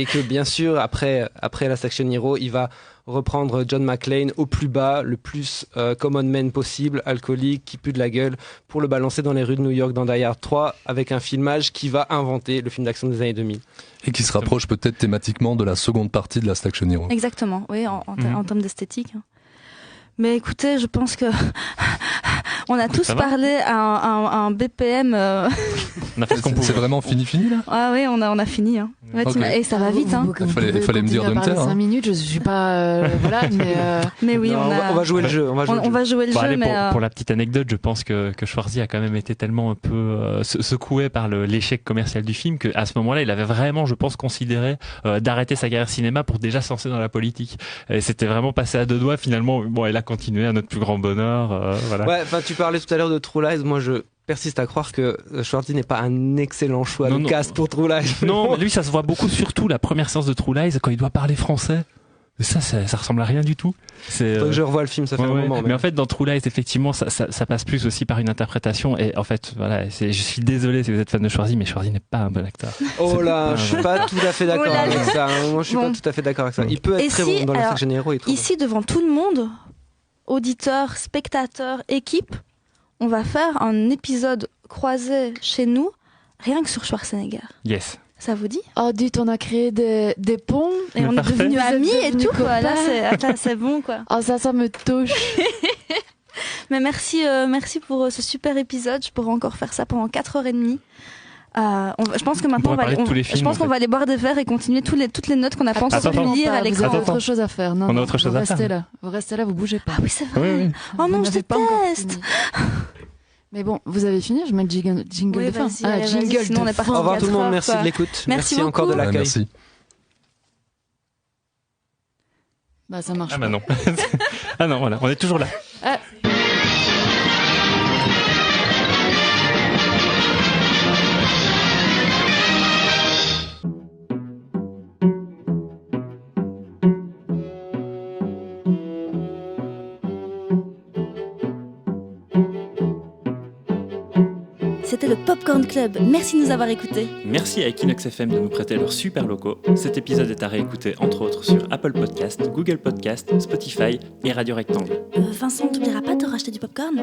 que bien sûr après Last Action Hero, il va reprendre John McClane au plus bas, le plus common man possible, alcoolique, qui pue de la gueule, pour le balancer dans les rues de New York dans Die Hard 3, avec un filmage qui va inventer le film d'action des années 2000. Et qui se rapproche peut-être thématiquement de la seconde partie de Last Action Hero. Exactement, oui, en termes d'esthétique. Mais écoutez, je pense que on a tous parlé à un BPM. On a fait ce qu'on pouvait. C'est vraiment fini là? Ah oui, on a fini. Hein. Et ça va vite. Hein. Il fallait me dire de me taire. 5 minutes, je suis pas voilà, mais oui, non, on va jouer le jeu. On va jouer le jeu. Allez, mais pour la petite anecdote, je pense que Schwarzy a quand même été tellement un peu secoué par l'échec commercial du film qu'à ce moment-là, il avait vraiment, je pense, considéré d'arrêter sa carrière cinéma pour déjà se lancer dans la politique. Et c'était vraiment passé à 2 doigts finalement. Bon, il a continué à notre plus grand bonheur. Voilà. Ouais, enfin, tu parlais tout à l'heure de True Lies. Moi, je persiste à croire que Schwarzy n'est pas un excellent choix de cast pour True Lies. Non, mais lui, ça se voit beaucoup, surtout la première séance de True Lies, quand il doit parler français. Ça ressemble à rien du tout. Faut que je revoie le film, ça fait un moment. Mais en fait, dans True Lies, effectivement, ça passe plus aussi par une interprétation. Et en fait, voilà, je suis désolé si vous êtes fan de Schwarzy, mais Schwarzy n'est pas un bon acteur. Oh là, je suis pas tout à fait d'accord avec ça. Moi, je suis pas tout à fait d'accord avec ça. Il peut être très bon dans Last Action Hero. Ici, devant tout le monde, auditeurs, spectateurs, équipe, on va faire un épisode croisé chez nous, rien que sur Schwarzenegger. Yes. Ça vous dit? Oh, dites, on a créé des ponts. Et on est devenus amis et tout, quoi. Là, c'est bon, quoi. Oh, ça me touche. Mais merci pour ce super épisode. Je pourrais encore faire ça pendant 4h30. Je pense que maintenant on va aller boire des verres et continuer toutes les notes qu'on a pas encore pu lire à l'écran. Vous avez autre chose à faire. Non, on a autre chose à faire. Vous restez là, vous bougez pas. Ah oui, c'est vrai. Oui. Oh non, je déteste. Mais bon, vous avez fini, je mets le jingle de fin. Jingle sinon on est parti. Au revoir tout le monde, merci de l'écoute. Merci encore de l'accueil. Merci. Bah ça marche. Ah bah non. Ah non, voilà, on est toujours là. C'était le Popcorn Club. Merci de nous avoir écoutés. Merci à Equinox FM de nous prêter leurs super locaux. Cet épisode est à réécouter entre autres sur Apple Podcast, Google Podcast, Spotify et Radio Rectangle. Vincent, t'oublieras pas de racheter du popcorn ?